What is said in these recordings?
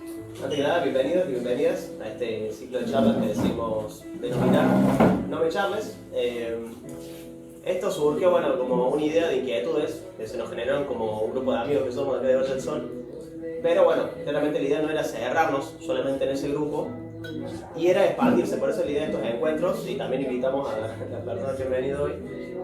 Antes que nada, bienvenidos y bienvenidas a este ciclo de charlas que decidimos denominar No Me Charles. Esto surgió, bueno, como una idea de inquietudes que se nos generaron como un grupo de amigos que somos de acá de Valle del Sol. Pero bueno, claramente la idea no era cerrarnos solamente en ese grupo y era expandirse. Por eso la idea de estos encuentros, y también invitamos a las personas que han venido hoy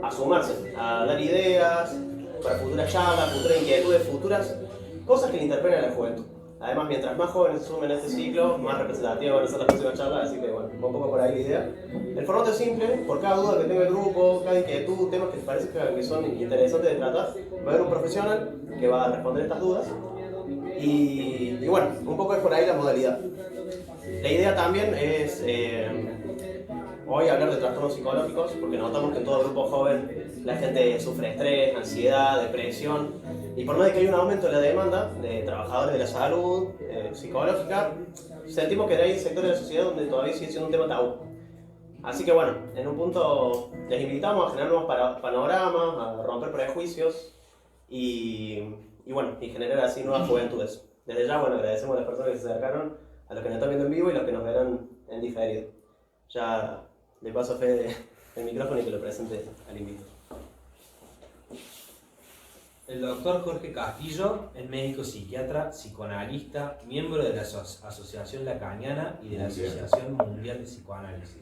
a sumarse, a dar ideas para futuras charlas, futuras inquietudes, futuras cosas que le interpelen a la juventud. Además, mientras más jóvenes se sumen a este ciclo, más representativas van a ser las próximas charlas, así que bueno, un poco por ahí la idea. El formato es simple, por cada duda que tenga el grupo, cada inquietud, temas que parece que son interesantes de tratar, va a haber un profesional que va a responder estas dudas. Y bueno, un poco es por ahí la modalidad. La idea también es hoy hablar de trastornos psicológicos, porque notamos que en todo grupo joven la gente sufre estrés, ansiedad, depresión, y por más de que hay un aumento en la demanda de trabajadores de la salud psicológica, sentimos que hay sectores de la sociedad donde todavía sigue siendo un tema tabú. Así que bueno, en un punto les invitamos a generar nuevos panoramas, a romper prejuicios y bueno, y generar así nuevas juventudes. Desde ya, bueno, agradecemos a las personas que se acercaron, a los que nos están viendo en vivo y los que nos verán en diferido. Ya le paso a Fede el micrófono y que lo presente al invitado. El doctor Jorge Castillo es médico psiquiatra, psicoanalista, miembro de la Asociación Lacaniana y de la Asociación Mundial de Psicoanálisis,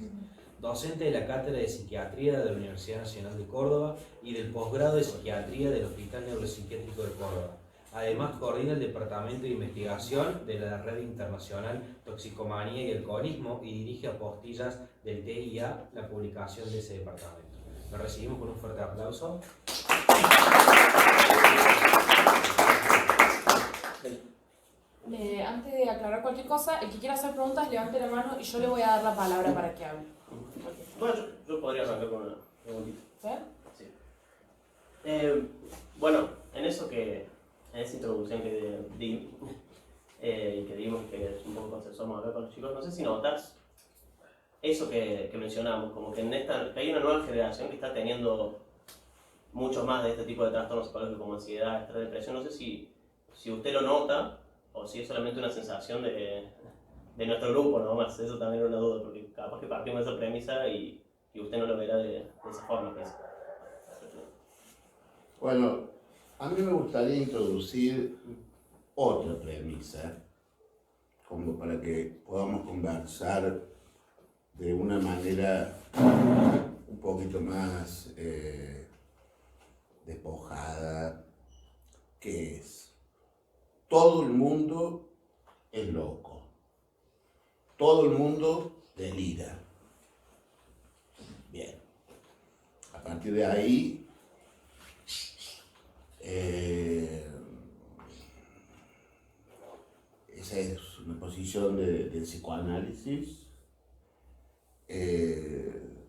docente de la Cátedra de Psiquiatría de la Universidad Nacional de Córdoba y del posgrado de Psiquiatría del Hospital Neuropsiquiátrico de Córdoba. Además, coordina el Departamento de Investigación de la Red Internacional Toxicomanía y Alcoholismo y dirige apostillas del TIA, la publicación de ese departamento. Lo recibimos con un fuerte aplauso. Antes de aclarar cualquier cosa, el que quiera hacer preguntas, levante la mano y yo le voy a dar la palabra para que hable. Bueno, yo podría arrancar con una preguntita. ¿Fer? Sí. Bueno, en esa introducción que di, y que dimos que un poco consensuamos acá con los chicos, no sé si notas eso que mencionamos, como que que hay una nueva generación que está teniendo muchos más de este tipo de trastornos psicológicos como ansiedad, estrés, depresión. No sé si usted lo nota o si es solamente una sensación de nuestro grupo nomás. Eso también era una duda, porque capaz que partimos de esa premisa y usted no lo verá de esa forma. Pues. Bueno, a mí me gustaría introducir otra premisa, como para que podamos conversar de una manera un poquito más despojada, que es: todo el mundo es loco, todo el mundo delira. Bien, a partir de ahí esa es una posición del psicoanálisis.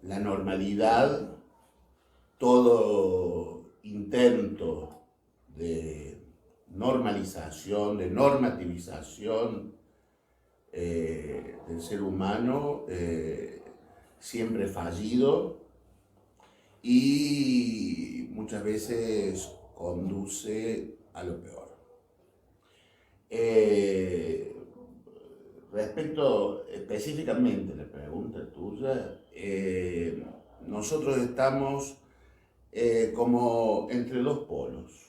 La normalidad, todo intento de normalización, de normativización del ser humano, siempre fallido y muchas veces conduce a lo peor. Respecto específicamente a la pregunta tuya, nosotros estamos como entre dos polos.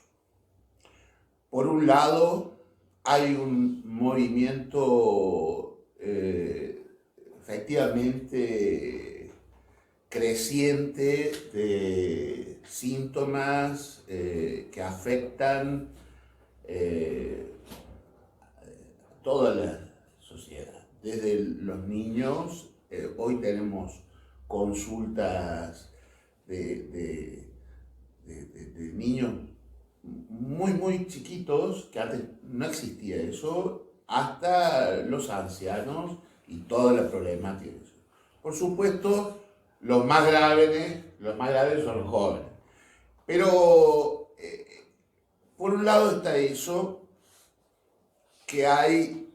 Por un lado, hay un movimiento efectivamente creciente de síntomas que afectan toda la sociedad. Desde los niños, hoy tenemos consultas de niños muy chiquitos, que antes no existía eso, hasta los ancianos y toda la problemática. Por supuesto, los más graves son los jóvenes. Pero por un lado está eso, que hay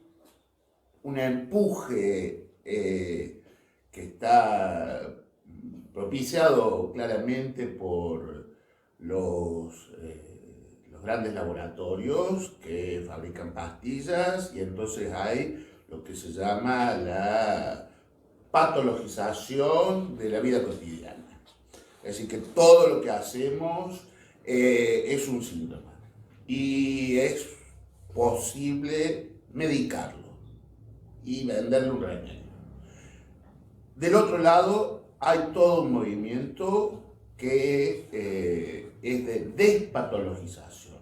un empuje que está propiciado claramente por los los grandes laboratorios que fabrican pastillas y entonces hay lo que se llama la patologización de la vida cotidiana. Es decir, que todo lo que hacemos es un síntoma y es posible medicarlo y venderle un remedio. Del otro lado, hay todo un movimiento que es de despatologización,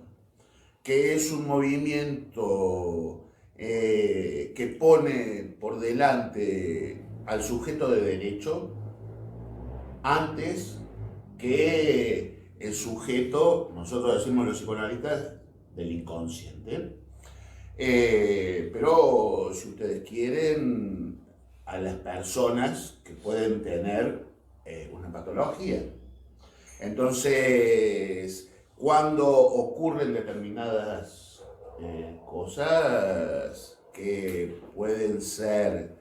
que es un movimiento que pone por delante al sujeto de derecho antes que el sujeto, nosotros decimos los psicoanalistas, del inconsciente. Pero si ustedes quieren, a las personas que pueden tener una patología. Entonces, cuando ocurren determinadas cosas que pueden ser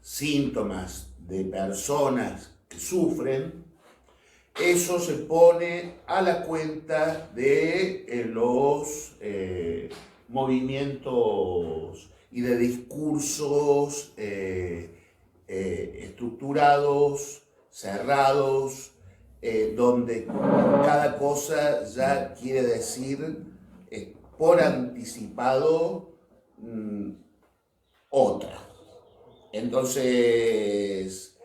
síntomas de personas que sufren, eso se pone a la cuenta de los movimientos y de discursos estructurados, cerrados, donde cada cosa ya quiere decir por anticipado otra. Entonces,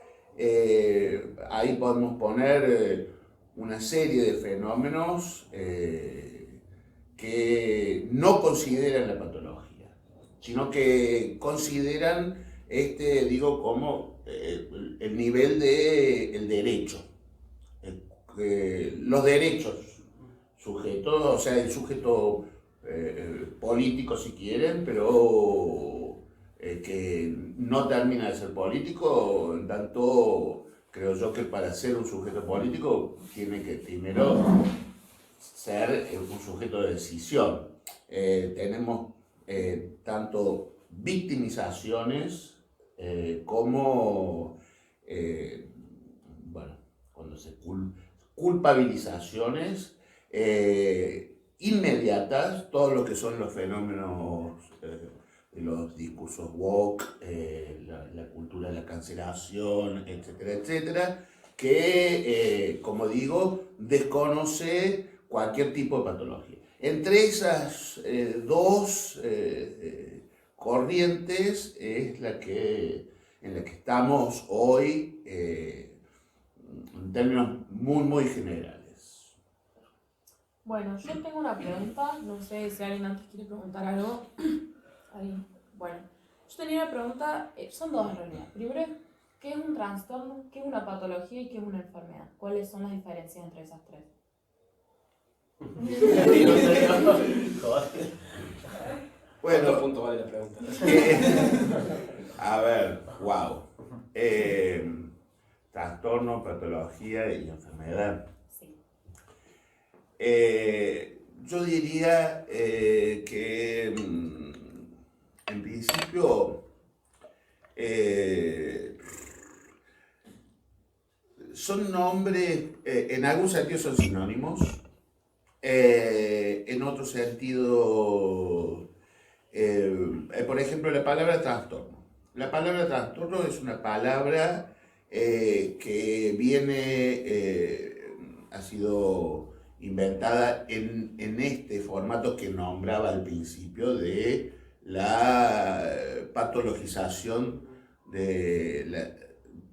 ahí podemos poner una serie de fenómenos que no consideran la patología, sino que consideran como el nivel del derecho. Los derechos sujetos, o sea, el sujeto político si quieren, pero que no termina de ser político, en tanto creo yo que para ser un sujeto político tiene que primero ser un sujeto de decisión. Tenemos tanto victimizaciones como, cuando se culpabilizaciones inmediatas, todo lo que son los fenómenos de los discursos woke, la cultura de la cancelación, etcétera, etcétera, que, como digo, desconoce cualquier tipo de patología. Entre esas dos corrientes es en la que estamos hoy en términos muy, muy generales. Bueno, yo tengo una pregunta, no sé si alguien antes quiere preguntar algo. Ahí. Bueno, yo tenía una pregunta, son dos en realidad. Primero, ¿qué es un trastorno? ¿Qué es una patología? ¿Y qué es una enfermedad? ¿Cuáles son las diferencias entre esas tres? Bueno, ¿cuánto punto vale la pregunta? A ver, wow. Trastorno, patología y enfermedad. Sí. Yo diría que en principio son nombres, en algún sentido son sinónimos, en otro sentido, por ejemplo, la palabra trastorno. La palabra trastorno es una palabra que ha sido inventada en este formato que nombraba al principio de la patologización de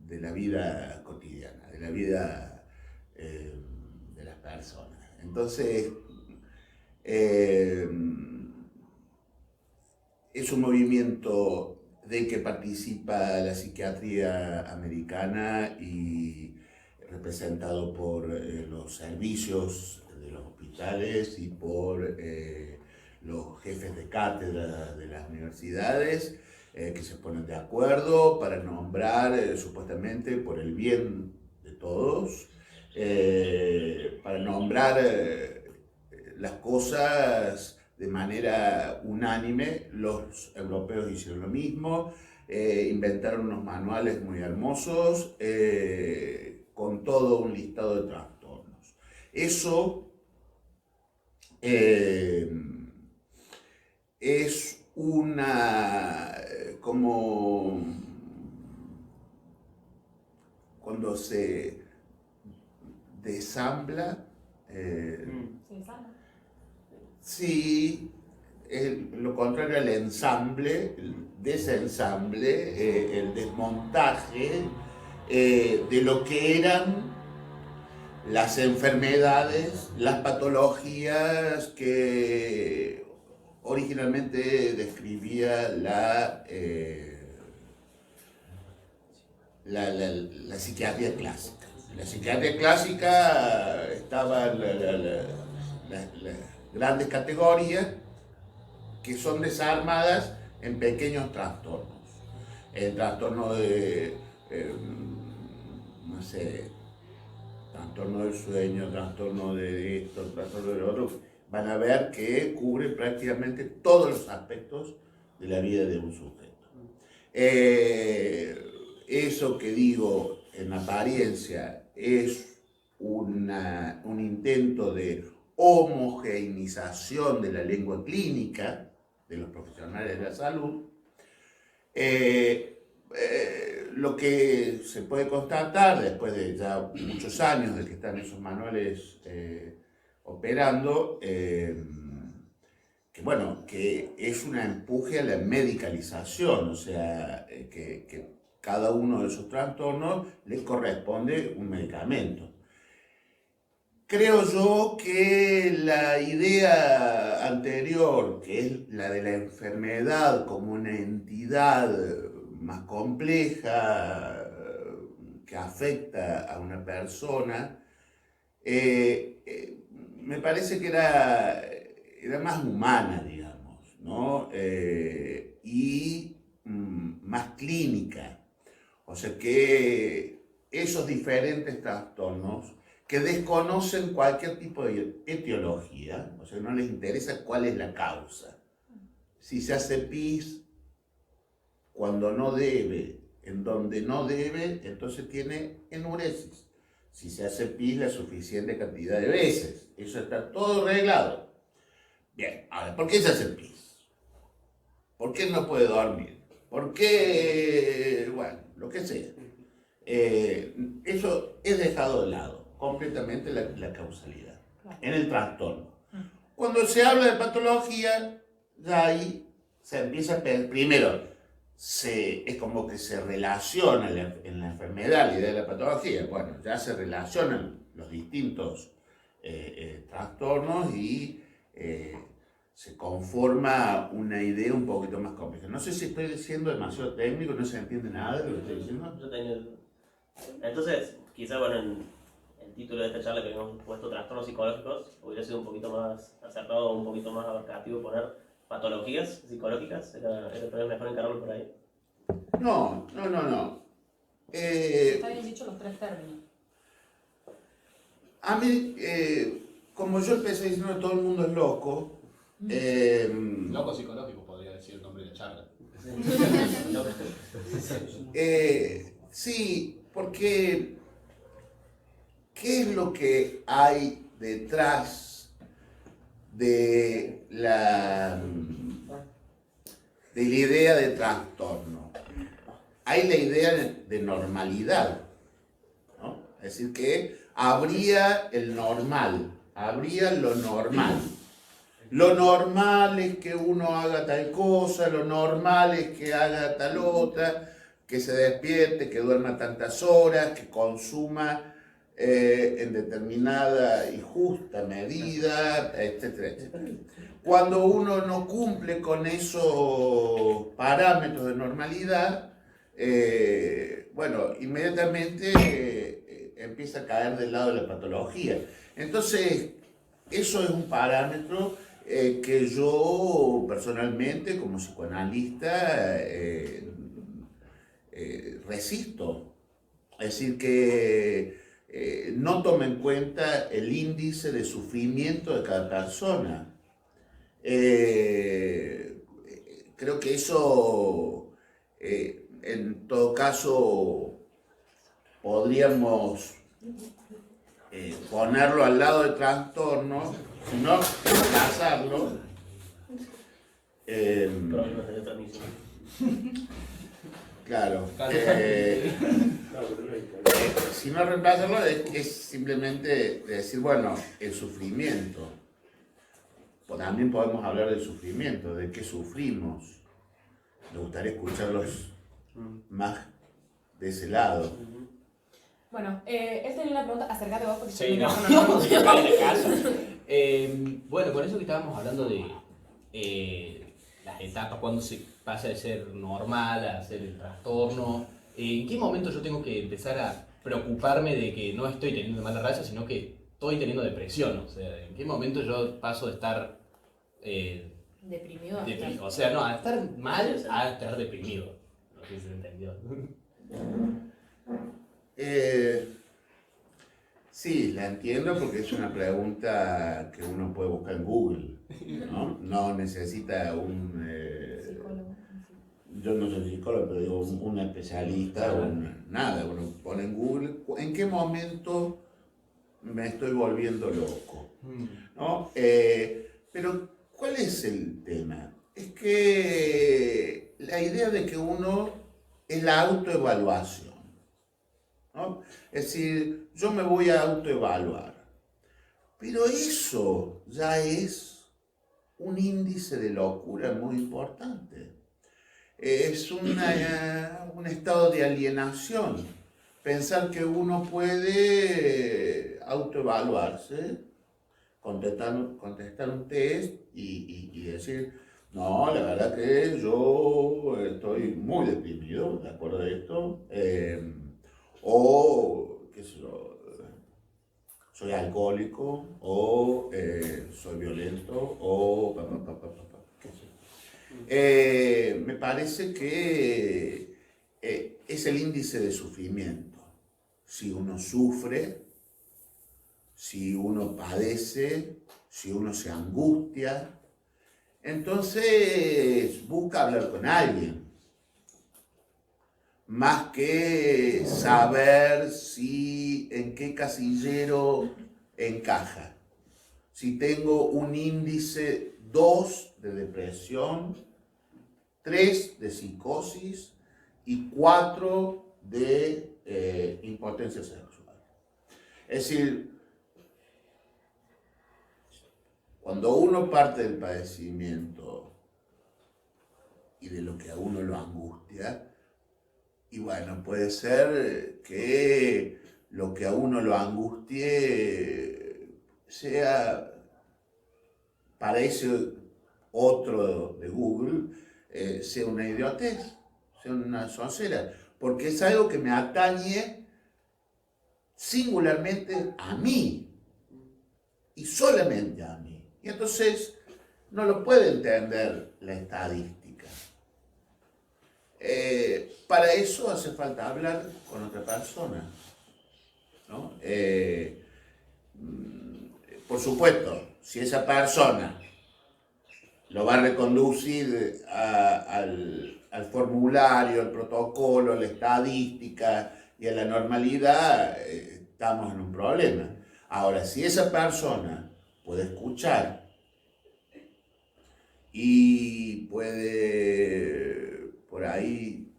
la vida cotidiana, de la vida de las personas. Entonces, es un movimiento del que participa la psiquiatría americana y representado por los servicios de los hospitales y por los jefes de cátedra de las universidades que se ponen de acuerdo para nombrar supuestamente por el bien de todos, para nombrar las cosas de manera unánime. Los europeos hicieron lo mismo, inventaron unos manuales muy hermosos con todo un listado de trastornos. Eso es una, como cuando se desambla, ¿Se desarma? sí, lo contrario al ensamble, el desensamble, el desmontaje de lo que eran las enfermedades, las patologías que originalmente describía la psiquiatría clásica. En la psiquiatría clásica estaban las grandes categorías que son desarmadas en pequeños trastornos. El trastorno de, no sé, trastorno del sueño, trastorno de esto, trastorno del otro, van a ver que cubre prácticamente todos los aspectos de la vida de un sujeto. Eso que digo en apariencia es un intento de homogeneización de la lengua clínica de los profesionales de la salud. Lo que se puede constatar después de ya muchos años de que están esos manuales operando, que es un empuje a la medicalización, o sea, que cada uno de esos trastornos les corresponde un medicamento. Creo yo que la idea anterior, que es la de la enfermedad como una entidad más compleja que afecta a una persona, me parece que era más humana, digamos, ¿no? Y más clínica. O sea que esos diferentes trastornos que desconocen cualquier tipo de etiología, o sea, no les interesa cuál es la causa. Si se hace pis cuando no debe, en donde no debe, entonces tiene enuresis. Si se hace pis la suficiente cantidad de veces, eso está todo arreglado. Bien, ahora, ¿por qué se hace pis? ¿Por qué no puede dormir? ¿Por qué? Bueno, lo que sea. Eso es dejado de lado completamente la causalidad en el trastorno. Cuando se habla de patología, ya ahí se empieza a pensar, primero, es como que se relaciona en la enfermedad la idea de la patología. Bueno, ya se relacionan los distintos trastornos y se conforma una idea un poquito más compleja. No sé si estoy diciendo demasiado técnico, no se entiende nada de lo que estoy diciendo. Entonces, quizá en el título de esta charla que habíamos puesto trastornos psicológicos, hubiera sido un poquito más acertado, un poquito más abarcativo poner patologías psicológicas. Era mejor encararlo por ahí. No. Está bien dicho los tres términos. A mí, como yo empecé diciendo que todo el mundo es loco, Loco psicológico podría decir el nombre de la charla. Sí, porque ¿qué es lo que hay detrás de la idea de trastorno? Hay la idea de normalidad, ¿no? Es decir, que habría el normal, habría lo normal. Lo normal es que uno haga tal cosa, lo normal es que haga tal otra, que se despierte, que duerma tantas horas, que consuma en determinada y justa medida, etcétera, etcétera. Cuando uno no cumple con esos parámetros de normalidad, inmediatamente empieza a caer del lado de la patología. Entonces, eso es un parámetro que yo personalmente, como psicoanalista, resisto. Es decir, que no toma en cuenta el índice de sufrimiento de cada persona. Creo que eso, en todo caso, podríamos ponerlo al lado del trastorno sino reemplazarlo. Problemas de transmisión. Claro. Si no reemplazarlo es simplemente decir, bueno, el sufrimiento. Pues también podemos hablar del sufrimiento, de qué sufrimos. Me gustaría escucharlos más de ese lado. Bueno, él tenía una pregunta, acércate vos porque Sí, yo no, no. en casa. Bueno, con eso que estábamos hablando de las etapas, cuando se pasa de ser normal a ser el trastorno, ¿en qué momento yo tengo que empezar a preocuparme de que no estoy teniendo mala racha, sino que estoy teniendo depresión? O sea, ¿en qué momento yo paso de estar Deprimido. o sea, no, a estar mal a estar deprimido? No sé si se entendió. Sí, la entiendo porque es una pregunta que uno puede buscar en Google, ¿no? No necesita un... Psicólogo. yo no soy psicólogo, pero digo un especialista, nada, uno pone en Google, ¿en qué momento me estoy volviendo loco? ¿No? Pero, ¿cuál es el tema? Es que la idea de que uno es la autoevaluación, ¿no? Es decir, yo me voy a autoevaluar, pero eso ya es un índice de locura muy importante. Es un estado de alienación. Pensar que uno puede autoevaluarse, contestar un test y decir, no, la verdad que yo estoy muy deprimido, ¿de acuerdo a esto? O, qué sé yo, soy alcohólico, o soy violento, o qué sé yo. Me parece que es el índice de sufrimiento. Si uno sufre, si uno padece, si uno se angustia, entonces busca hablar con alguien. Más que saber si en qué casillero encaja. Si tengo un índice 2 de depresión, 3 de psicosis y 4 de impotencia sexual. Es decir, cuando uno parte del padecimiento y de lo que a uno lo angustia, y bueno, puede ser que lo que a uno lo angustie sea, para ese otro de Google, sea una idiotez, sea una soncera, porque es algo que me atañe singularmente a mí, y solamente a mí. Y entonces no lo puede entender la estadística. Para eso hace falta hablar con otra persona, ¿no? Por supuesto, si esa persona lo va a reconducir al formulario, al protocolo, a la estadística y a la normalidad, estamos en un problema. Ahora, si esa persona puede escuchar y puede por ahí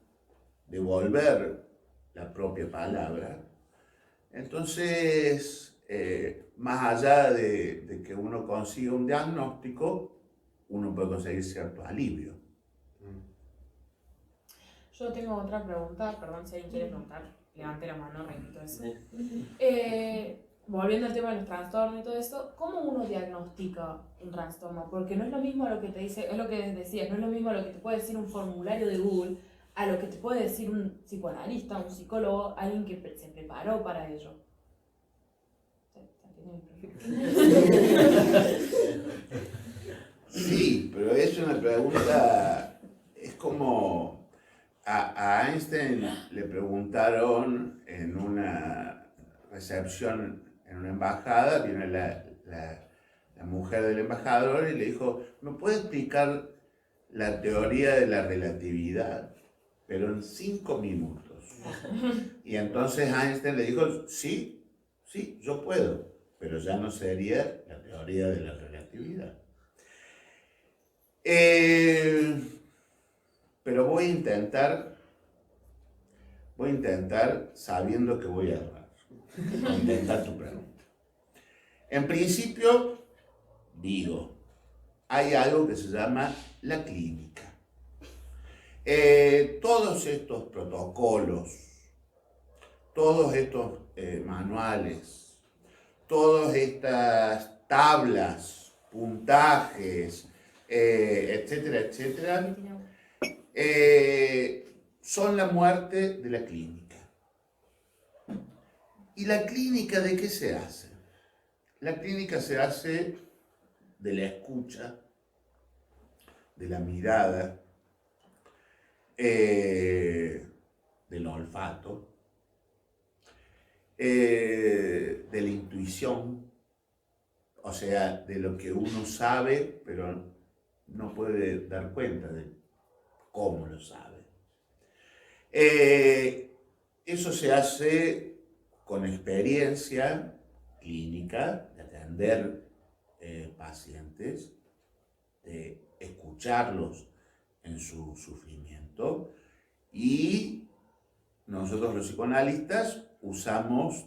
devolver la propia palabra, entonces, más allá de que uno consiga un diagnóstico, uno puede conseguir cierto alivio. Yo tengo otra pregunta, perdón si alguien quiere preguntar, levante la mano, repito eso. Volviendo al tema de los trastornos y todo eso, ¿cómo uno diagnostica un trastorno? Porque no es lo mismo lo que te dice, es lo que decías, no es lo mismo lo que te puede decir un formulario de Google a lo que te puede decir un psicoanalista, un psicólogo, alguien que se preparó para ello. Sí, pero es una pregunta, es como a Einstein le preguntaron en una recepción, en una embajada, viene la mujer del embajador y le dijo, ¿me puede explicar la teoría de la relatividad? Pero en 5 minutos. Y entonces Einstein le dijo, sí, yo puedo. pero ya no sería la teoría de la relatividad. Pero voy a intentar sabiendo que voy a errar, intentar tu pregunta. En principio, digo, hay algo que se llama la clínica. Todos estos protocolos, todos estos manuales, todas estas tablas, puntajes, etcétera, etcétera, son la muerte de la clínica. ¿Y la clínica de qué se hace? La clínica se hace de la escucha, de la mirada, del olfato, de la intuición, o sea, de lo que uno sabe, pero no puede dar cuenta de cómo lo sabe. Eso se hace con experiencia clínica, de atender pacientes, de escucharlos en su sufrimiento, y nosotros los psicoanalistas usamos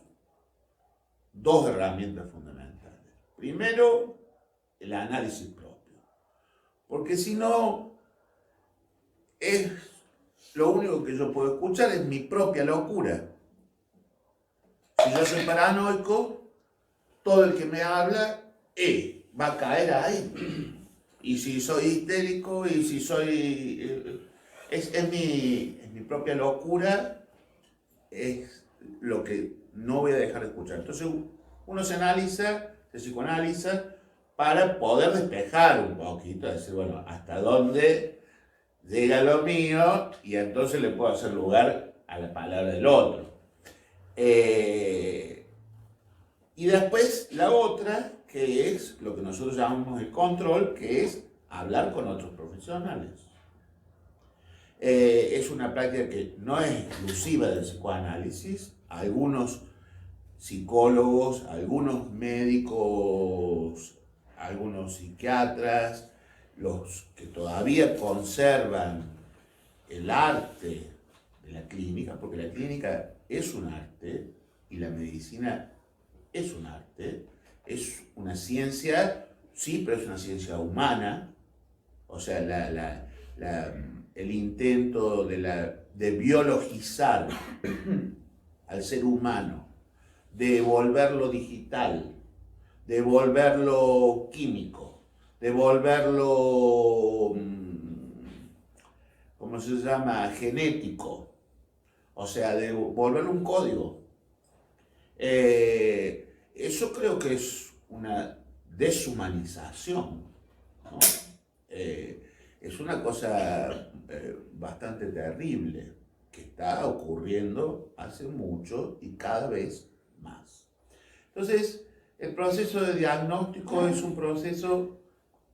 dos herramientas fundamentales. Primero, el análisis propio, porque si no, lo único que yo puedo escuchar es mi propia locura. Si yo soy paranoico, todo el que me habla va a caer ahí. Y si soy histérico, y si soy... es mi propia locura, es lo que no voy a dejar de escuchar. Entonces uno se analiza, se psicoanaliza, para poder despejar un poquito, decir, bueno, hasta dónde llega lo mío, y entonces le puedo hacer lugar a la palabra del otro. Y después la otra, que es lo que nosotros llamamos el control, que es hablar con otros profesionales. Es una práctica que no es exclusiva del psicoanálisis. Algunos psicólogos, algunos médicos, algunos psiquiatras, los que todavía conservan el arte de la clínica, porque la clínica es un arte y la medicina es un arte, es una ciencia, sí, pero es una ciencia humana. O sea, el intento de biologizar al ser humano, de volverlo digital, de volverlo químico, de volverlo, ¿cómo se llama?, genético, o sea, de volverlo un código. Eso creo que es una deshumanización, ¿no? Es una cosa bastante terrible que está ocurriendo hace mucho y cada vez más. Entonces, el proceso de diagnóstico es un proceso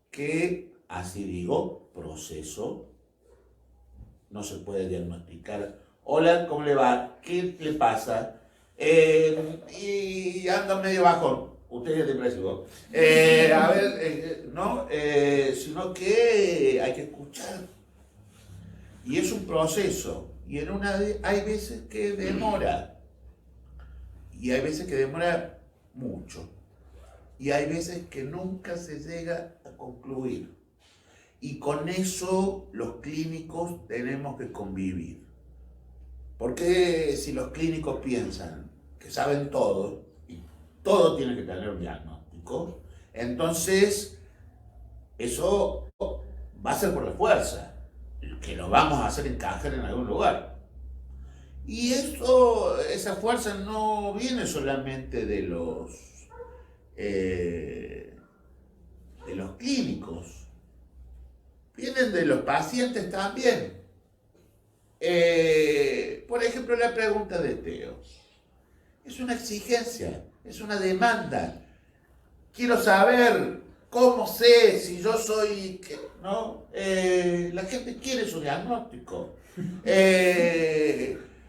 que, así digo, proceso, no se puede diagnosticar. Hola, ¿cómo le va? ¿Qué le pasa? Y anda medio bajón. Usted es depresivo. A ver, no, sino que hay que escuchar. Y es un proceso. Y hay veces que demora. Y hay veces que demora mucho. Y hay veces que nunca se llega a concluir. Y con eso los clínicos tenemos que convivir. Porque si los clínicos piensan que saben todo, y todo tiene que tener un diagnóstico, entonces eso va a ser por la fuerza, que lo vamos a hacer encajar en algún lugar. Y esa fuerza no viene solamente de los clínicos, vienen de los pacientes también. Por ejemplo, la pregunta de Teo es una exigencia, es una demanda. Quiero saber cómo sé si yo soy, ¿no? La gente quiere su diagnóstico.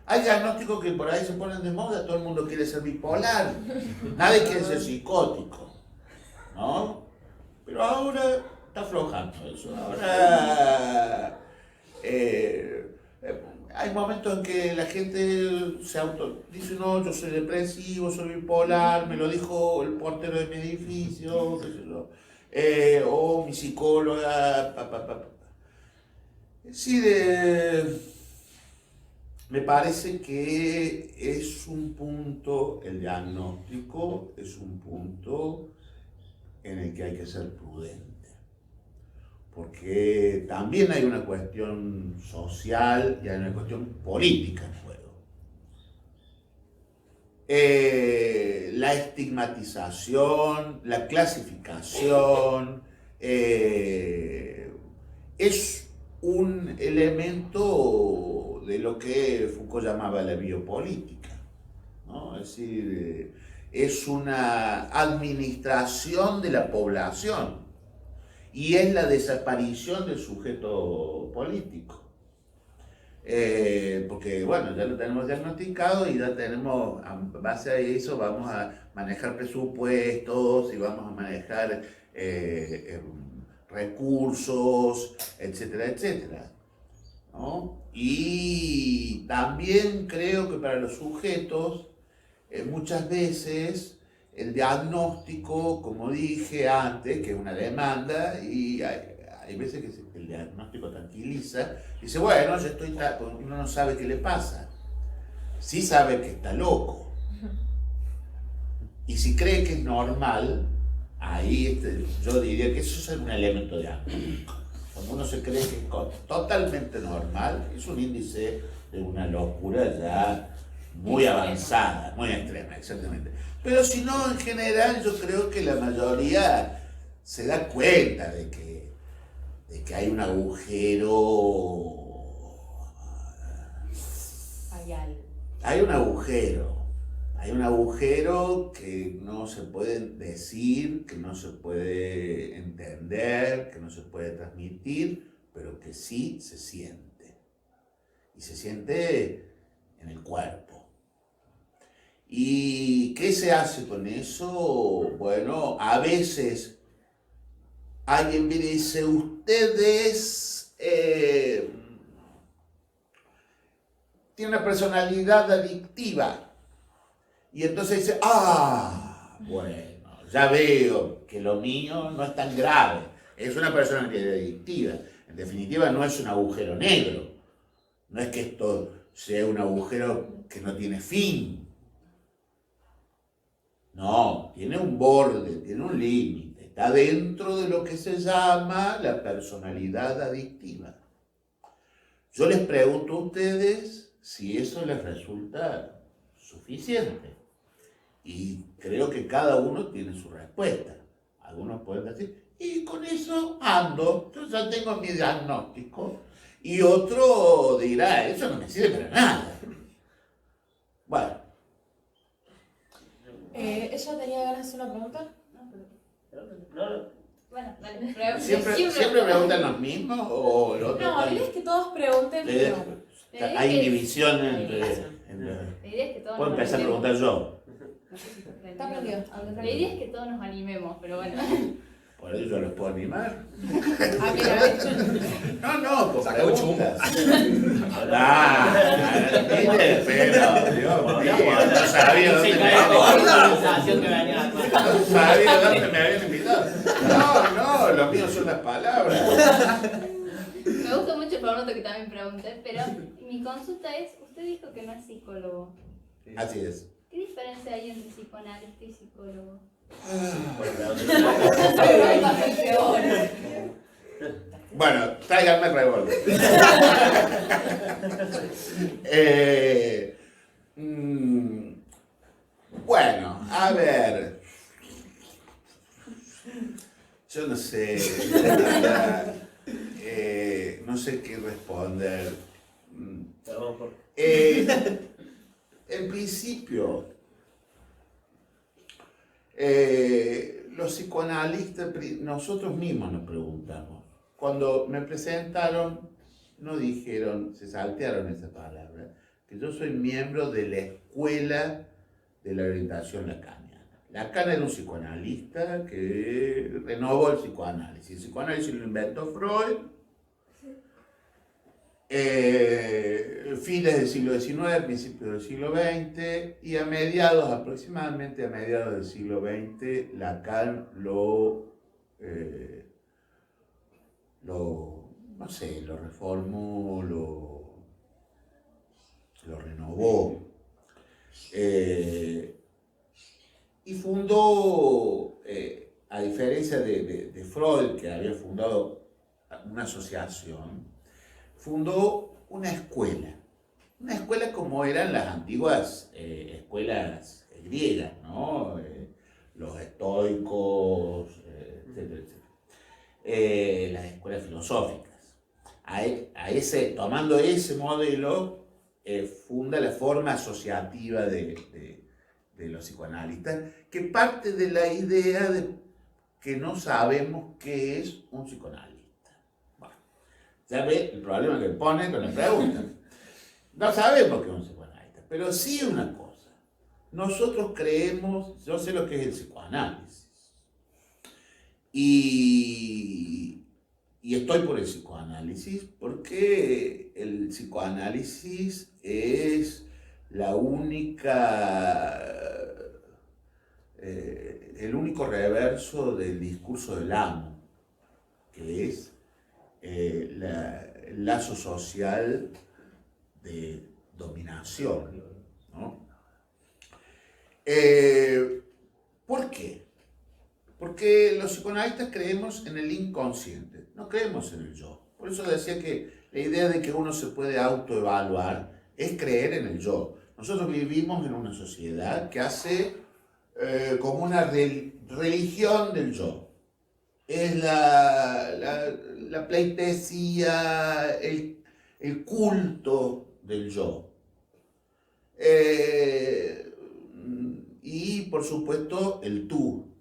Hay diagnósticos que por ahí se ponen de moda, todo el mundo quiere ser bipolar, nadie quiere ser psicótico, ¿no? Pero ahora está aflojando eso. Ahora hay momentos en que la gente se dice, no, yo soy depresivo, soy bipolar, me lo dijo el portero de mi edificio, qué sé yo, o mi psicóloga, Sí, me parece que es un punto, el diagnóstico es un punto en el que hay que ser prudente, porque también hay una cuestión social y hay una cuestión política en juego. La estigmatización, la clasificación, es un elemento de lo que Foucault llamaba la biopolítica, ¿no? Es decir, es una administración de la población y es la desaparición del sujeto político. Porque bueno, ya lo tenemos diagnosticado y ya tenemos, a base de eso vamos a manejar presupuestos y vamos a manejar recursos, etcétera, etcétera, ¿no? Y también creo que para los sujetos muchas veces el diagnóstico, como dije antes, que es una demanda, y hay veces que el diagnóstico tranquiliza, dice, bueno, yo estoy, uno no sabe qué le pasa, sí sabe que está loco, y si cree que es normal, ahí yo diría que eso es un elemento diagnóstico. Cuando uno se cree que es totalmente normal, es un índice de una locura ya muy avanzada, muy extrema, exactamente. Pero si no, en general, yo creo que la mayoría se da cuenta de que hay un agujero. Hay un agujero. Hay un agujero que no se puede decir, que no se puede entender, que no se puede transmitir, pero que sí se siente. Y se siente en el cuerpo. ¿Y qué se hace con eso? Bueno, a veces alguien viene y dice, ustedes tienen una personalidad adictiva. Y entonces dice, bueno, ya veo que lo mío no es tan grave, es una personalidad adictiva. En definitiva, no es un agujero negro, no es que esto sea un agujero que no tiene fin. No, tiene un borde, tiene un límite, está dentro de lo que se llama la personalidad adictiva. Yo les pregunto a ustedes si eso les resulta suficiente. Y creo que cada uno tiene su respuesta. Algunos pueden decir, y con eso ando, yo ya tengo mi diagnóstico. Y otro dirá, eso no me sirve para nada. Bueno. ¿Ella tenía ganas de hacer una pregunta? No. Bueno, dale. ¿Siempre preguntan los mismos o el otro? No, la idea es que todos pregunten. Hay división entre... La idea es que todos Puedo nos empezar a animemos. preguntar yo. Está prendido. La idea es que todos nos animemos, pero bueno. Por eso yo los puedo animar. A ver. No, por Sacó preguntas. Mire, pero, Dios mío, no sabía dónde me habían invitado. No, lo mío son las palabras. Me gusta mucho el formato que también pregunté, pero mi consulta es, usted dijo que no es psicólogo. Así es. ¿Qué diferencia hay entre psicoanalista y psicólogo? Bueno, tráiganme el revólver. Bueno, a ver. Yo no sé. No sé qué responder. En principio, los psicoanalistas, nosotros mismos nos preguntamos. Cuando me presentaron, no dijeron, se saltearon esa palabra. que yo soy miembro de la escuela de la orientación lacaniana. Lacan era un psicoanalista que renovó el psicoanálisis. El psicoanálisis lo inventó Freud, fines del siglo XIX, principios del siglo XX, y aproximadamente a mediados del siglo XX, Lacan lo reformó, lo renovó, y fundó, a diferencia de Freud, que había fundado una asociación, fundó una escuela como eran las antiguas escuelas griegas, ¿no? Los estoicos, etcétera, etcétera. Las escuelas filosóficas. Tomando ese modelo, funda la forma asociativa de los psicoanalistas, que parte de la idea de que no sabemos qué es un psicoanalista. Bueno, ya ve el problema que pone con la pregunta. No sabemos qué es un psicoanalista, pero sí una cosa. Nosotros creemos, yo sé lo que es el psicoanálisis. Y estoy por el psicoanálisis porque el psicoanálisis es la única, el único reverso del discurso del amo, que es el lazo social de dominación, ¿no? ¿Por qué? Porque los psicoanalistas creemos en el inconsciente, no creemos en el yo. Por eso decía que la idea de que uno se puede autoevaluar es creer en el yo. Nosotros vivimos en una sociedad que hace como una religión del yo. Es la pleitesía, el culto del yo. Y por supuesto el tú,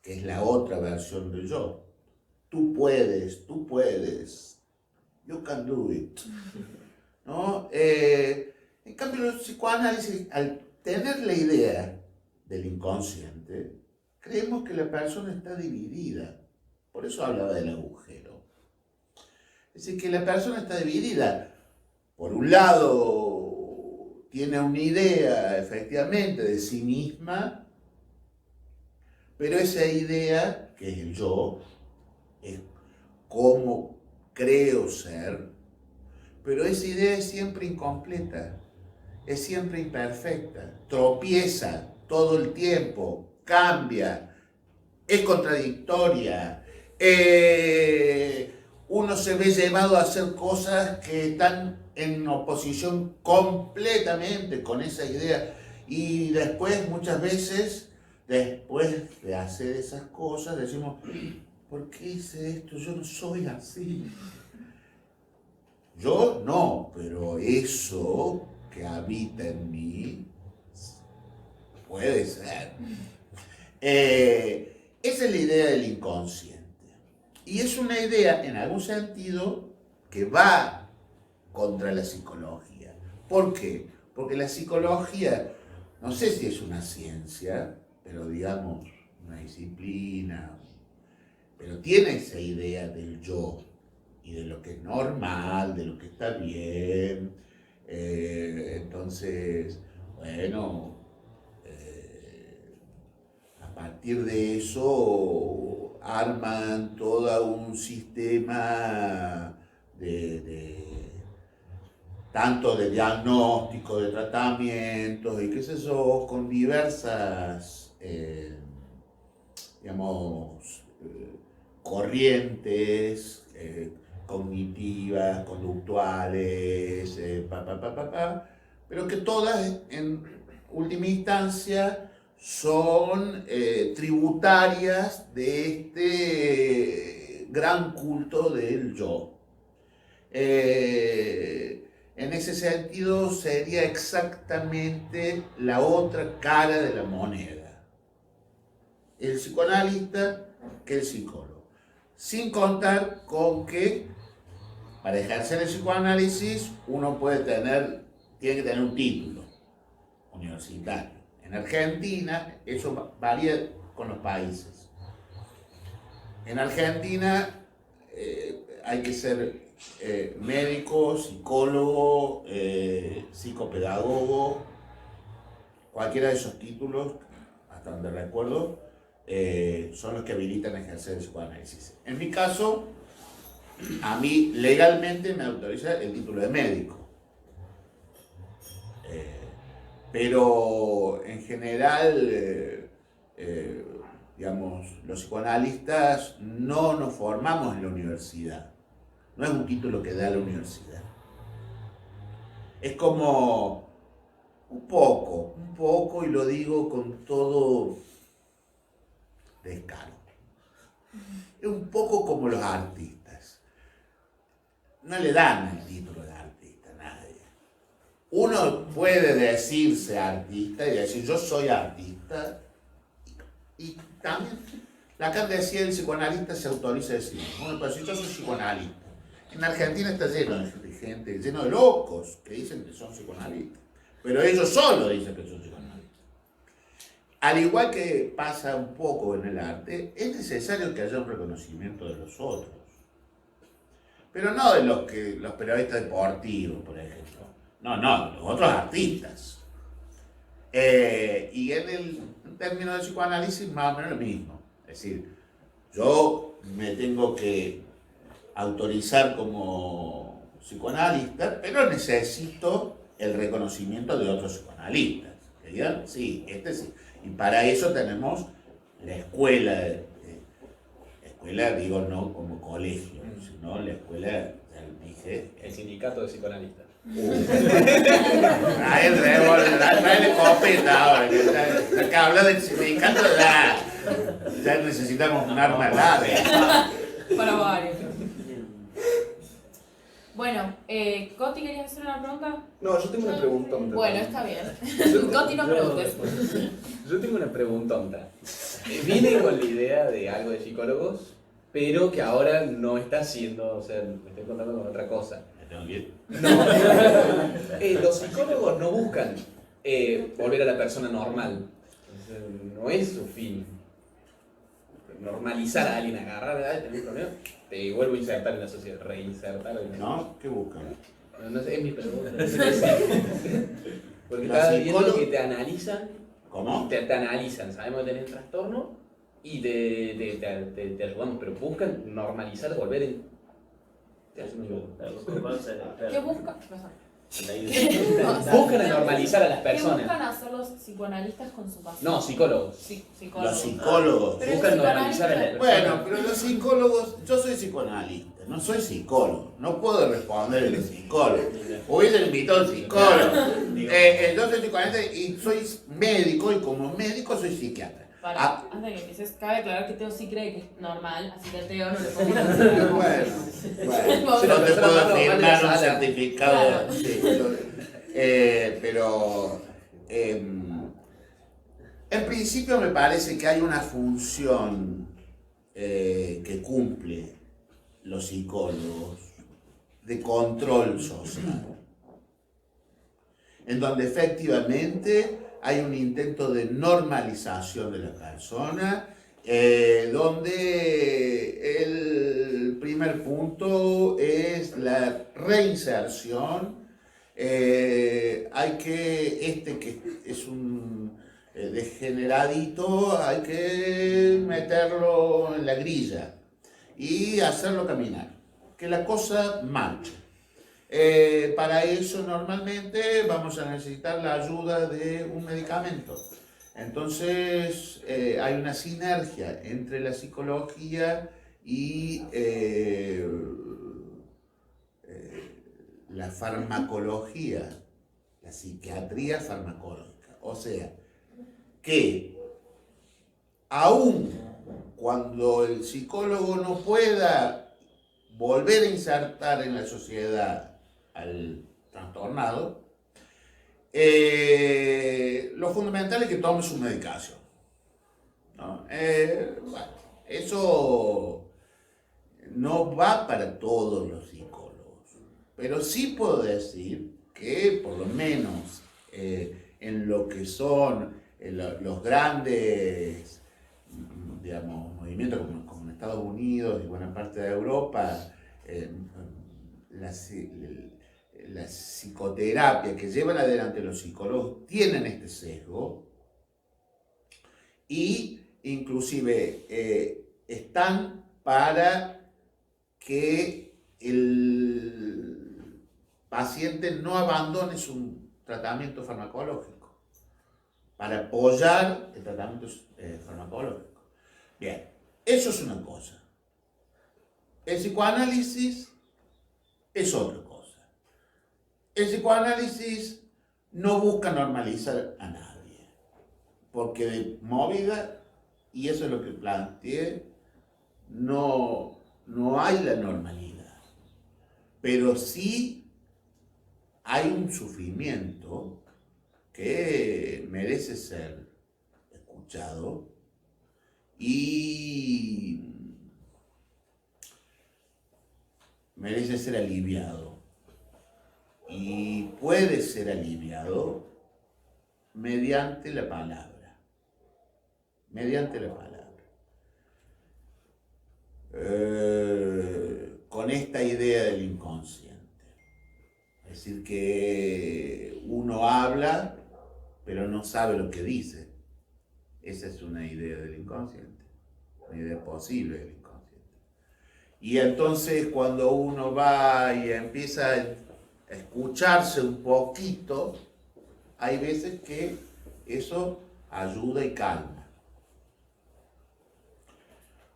que es la otra versión del yo. Tú puedes, you can do it. ¿No? En cambio, los psicoanálisis, al tener la idea del inconsciente, creemos que la persona está dividida. Por eso hablaba del agujero. Es decir, que la persona está dividida. Por un lado, tiene una idea, efectivamente, de sí misma, pero esa idea, que es el yo, es cómo creo ser, pero esa idea es siempre incompleta, es siempre imperfecta, tropieza todo el tiempo, cambia, es contradictoria, uno se ve llevado a hacer cosas que están en oposición completamente con esa idea, y después, muchas veces, después de hacer esas cosas, decimos, ¿por qué hice esto? Yo no soy así. Yo no, pero eso que habita en mí puede ser. Esa es la idea del inconsciente. Y es una idea, en algún sentido, que va contra la psicología. ¿Por qué? Porque la psicología, no sé si es una ciencia, pero digamos, una disciplina, pero tiene esa idea del yo y de lo que es normal, de lo que está bien. Entonces, bueno, a partir de eso arman todo un sistema tanto de diagnóstico, de tratamientos y qué sé yo, con diversas, digamos, corrientes cognitivas, conductuales, pero que todas en última instancia son tributarias de este gran culto del yo. En ese sentido sería exactamente la otra cara de la moneda. El psicoanalista que el psicólogo. Sin contar con que para ejercer el psicoanálisis uno puede tener tiene que tener un título universitario. En Argentina eso varía con los países. En Argentina hay que ser médico, psicólogo, psicopedagogo, cualquiera de esos títulos, hasta donde recuerdo, son los que habilitan a ejercer el psicoanálisis. En mi caso, a mí legalmente me autoriza el título de médico. Pero en general, digamos, los psicoanalistas no nos formamos en la universidad. No es un título que da la universidad. Es como un poco, y lo digo con todo descaro. Es un poco como los artistas. No le dan el título de artista a nadie. Uno puede decirse artista y decir yo soy artista, y también Lacan decía el psicoanalista se autoriza a decir, bueno, pero si yo soy psicoanalista. En Argentina está lleno de gente, lleno de locos que dicen que son psicoanalistas, pero ellos solo dicen que son psicoanalistas. Al igual que pasa un poco en el arte, es necesario que haya un reconocimiento de los otros, pero no de los periodistas deportivos, por ejemplo. No, los otros artistas. Y en términos de psicoanálisis, más o menos lo mismo. Es decir, yo me tengo que autorizar como psicoanalista, pero necesito el reconocimiento de otros psicoanalistas. Que digan, sí, este sí. Y para eso tenemos la escuela, escuela digo no como colegio, sino la escuela, ya dije, El sindicato de psicoanalistas. trae el revólver, trae la escopeta ahora, que habla del sindicato, ya necesitamos un arma larga. Para varios. Bueno, Coti, ¿querías hacer una pregunta? No, yo tengo una pregunta. Bueno, está bien. Coti, no preguntes. Yo tengo una preguntonta. Vine con la idea de algo de psicólogos, pero que ahora no está haciendo, o sea, me estoy contando con otra cosa. ¿Me tengo que ir? No. Los psicólogos no buscan volver a la persona normal. No es su fin. Normalizar a alguien, agarrar a alguien, tenés un problema, te vuelvo a insertar en la sociedad, reinsertar. ¿No? ¿Qué buscan? No sé, es mi pregunta. Porque La estaba viendo psicóloga- que te analizan. ¿Cómo? Te analizan, sabemos que tenés trastorno y te ayudamos, pero buscan normalizar, volver en. Te hacen un yugo. ¿Qué buscan? ¿Qué pasa? Buscan normalizar a las ¿Qué buscan personas. hacer los psicóanalistas con su paciente? No, psicólogos. Sí, Los psicólogos. psicólogos. Pero el Buscan normalizar a las psicoanalista- personas. Bueno, pero los psicólogos, yo soy psicoanalista, no soy psicólogo, no puedo responder el psicólogo. Hubiese invitado al psicólogo. Yo soy psicoanalista y soy médico, y como médico soy psiquiatra. Para, antes de que empieces, cabe aclarar que Teo sí cree que es normal, así que a Teo no le pongo la Bueno, Sí, no la te persona puedo más normal de la firmar un sala. certificado. Claro. Sí, pero en principio me parece que hay una función que cumple los psicólogos de control social, en donde efectivamente hay un intento de normalización de la persona, donde el primer punto es la reinserción. Hay que, que es un degeneradito, hay que meterlo en la grilla y hacerlo caminar, que la cosa marche. Para eso normalmente vamos a necesitar la ayuda de un medicamento. Entonces hay una sinergia entre la psicología y la farmacología, la psiquiatría farmacológica. O sea, que aun cuando el psicólogo no pueda volver a insertar en la sociedad al trastornado, lo fundamental es que tome su medicación, ¿no? Bueno, eso no va para todos los psicólogos, pero sí puedo decir que que por lo menos en lo que son los grandes, digamos, movimientos como en Estados Unidos y buena parte de Europa, la psicoterapia que llevan adelante los psicólogos tienen este sesgo y inclusive están para que el paciente no abandone su tratamiento farmacológico, para apoyar el tratamiento farmacológico. Bien, eso es una cosa. El psicoanálisis es otra cosa. El psicoanálisis no busca normalizar a nadie, porque de movida, y eso es lo que planteé, no hay la normalidad, pero sí hay un sufrimiento que merece ser escuchado y merece ser aliviado. Y puede ser aliviado mediante la palabra. Mediante la palabra. Con esta idea del inconsciente. Es decir, que uno habla, pero no sabe lo que dice. Esa es una idea del inconsciente, una idea posible del inconsciente. Y entonces cuando uno va y empieza a escucharse un poquito, hay veces que eso ayuda y calma.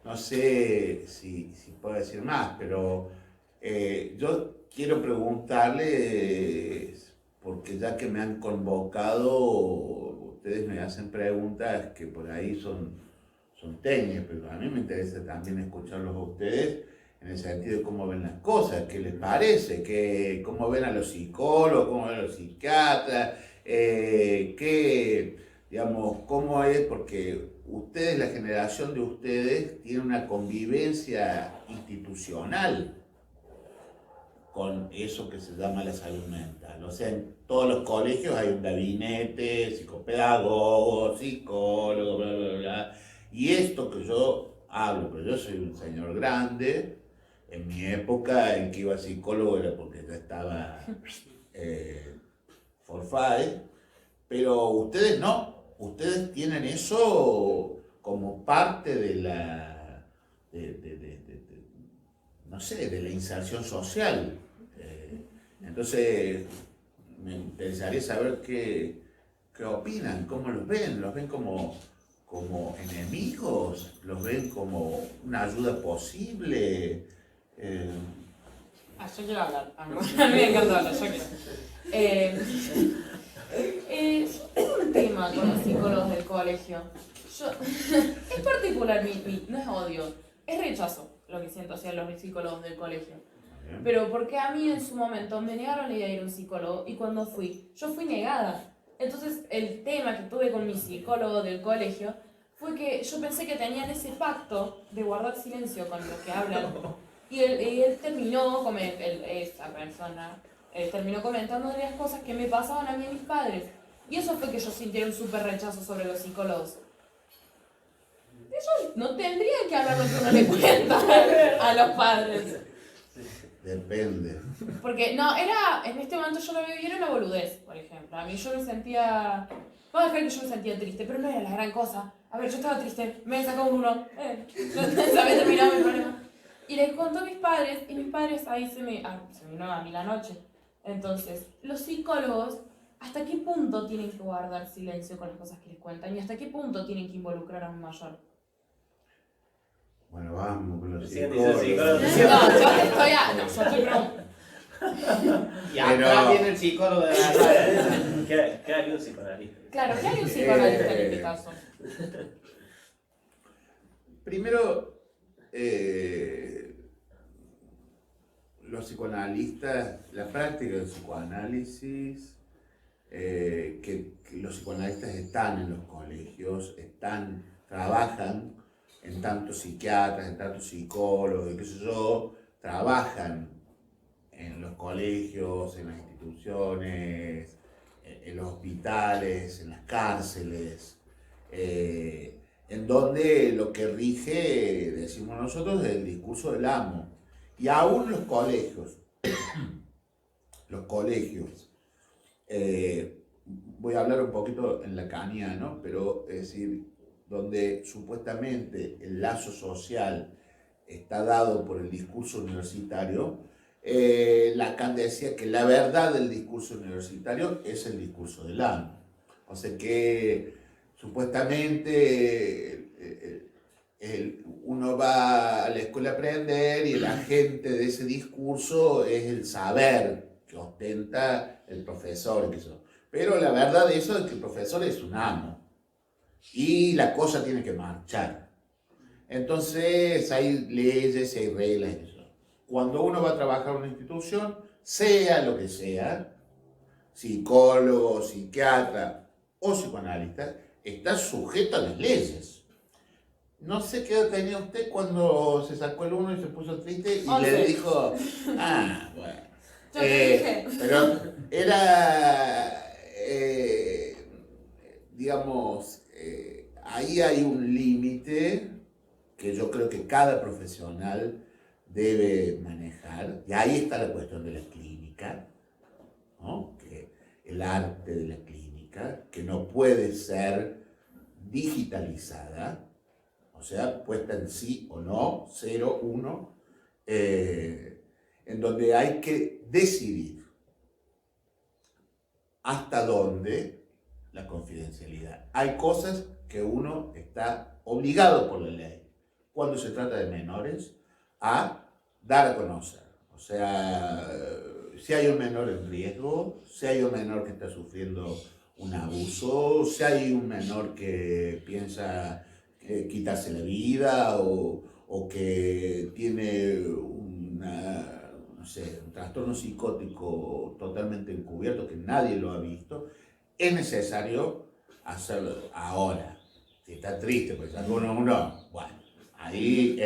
No sé si puedo decir más, pero yo quiero preguntarles, porque ya que me han convocado, ustedes me hacen preguntas que por ahí son técnicas, pero a mí me interesa también escucharlos a ustedes en el sentido de cómo ven las cosas, qué les parece, cómo ven a los psicólogos, cómo ven a los psiquiatras, digamos, cómo es, porque ustedes, la generación de ustedes, tiene una convivencia institucional con eso que se llama la salud mental. O sea, en todos los colegios hay un gabinete, psicopedagogo, psicólogo, bla, bla, bla. Y esto que yo hablo, pero yo soy un señor grande, en mi época el que iba a psicólogo era porque ya estaba forfait, pero ustedes no. Ustedes tienen eso como parte de la, no sé, de la inserción social. Entonces, me interesaría saber qué opinan, cómo los ven como enemigos, los ven como una ayuda posible. Yo quiero hablar. A mí me encanta hablar, yo quiero. Yo tengo un tema con los psicólogos del colegio. Es particular, no es odio, es rechazo lo que siento hacia los psicólogos del colegio. Pero porque a mí en su momento me negaron la idea de ir a un psicólogo y cuando yo fui negada. Entonces el tema que tuve con mi psicólogo del colegio fue que yo pensé que tenían ese pacto de guardar silencio con lo que hablan. Y él terminó, esa persona, terminó comentando de las cosas que me pasaban a mí y a mis padres. Y eso fue que yo sintiera un súper rechazo sobre los psicólogos. Ellos no tendrían que hablar lo que uno le cuenta a los padres. Depende. Porque en este momento yo lo veo y era una boludez, por ejemplo. A mí yo me sentía, vamos a creer que yo me sentía triste, pero no era la gran cosa. A ver, yo estaba triste, me sacó un 1, se había terminado mi problema. Y les contó a mis padres, y mis padres ahí se me vino a mí la noche. Entonces, los psicólogos, ¿hasta qué punto tienen que guardar silencio con las cosas que les cuentan? ¿Y hasta qué punto tienen que involucrar a un mayor? Bueno, vamos con los Siguen psicólogos. diciendo psicólogos. Yo estoy preguntando. Y acá viene el psicólogo de la radio. ¿Qué haría un psicoanalista? Claro, ¿qué hay un psicoanalista en este caso? Primero, los psicoanalistas, la práctica del psicoanálisis, que los psicoanalistas están en los colegios, trabajan en tantos psiquiatras, en tantos psicólogos, qué sé yo, trabajan en los colegios, en las instituciones instituciones, en los hospitales, en las cárceles, en donde lo que rige, decimos nosotros, es el discurso del amo. Y aún los colegios, voy a hablar un poquito en lacaniano, pero es decir, donde supuestamente el lazo social está dado por el discurso universitario, Lacan decía que la verdad del discurso universitario es el discurso del amo. O sea que supuestamente uno va a la escuela a aprender y el agente de ese discurso es el saber que ostenta el profesor. Pero la verdad de eso es que el profesor es un amo y la cosa tiene que marchar. Entonces hay leyes y hay reglas. Cuando uno va a trabajar en una institución, sea lo que sea, psicólogo, psiquiatra o psicoanalista, está sujeto a las leyes. No sé qué edad tenía usted cuando se sacó el 1 y se puso triste y 11. le dijo, bueno. Yo te dije. Pero era, digamos, ahí hay un límite que yo creo que cada profesional debe manejar, y ahí está la cuestión de la clínica, ¿no? Que el arte de la clínica, que no puede ser digitalizada, o sea, puesta en sí o no, 0, 1, en donde hay que decidir hasta dónde la confidencialidad. Hay cosas que uno está obligado por la ley, cuando se trata de menores, a dar a conocer. O sea, si hay un menor en riesgo, si hay un menor que está sufriendo un abuso, si hay un menor que piensa quitarse la vida o que tiene un trastorno psicótico totalmente encubierto que nadie lo ha visto, es necesario hacerlo ahora. Si está triste, pues alguno, bueno, ahí...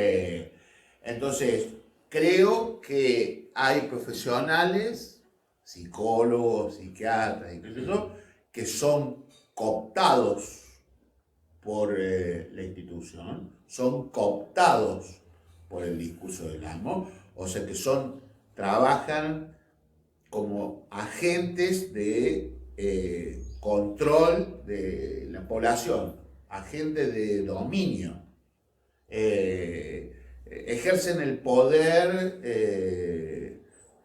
entonces, creo que hay profesionales, psicólogos, psiquiatras, incluso, que son cooptados por la institución, son cooptados por el discurso del amo, o sea que trabajan como agentes de control de la población, agentes de dominio. Ejercen el poder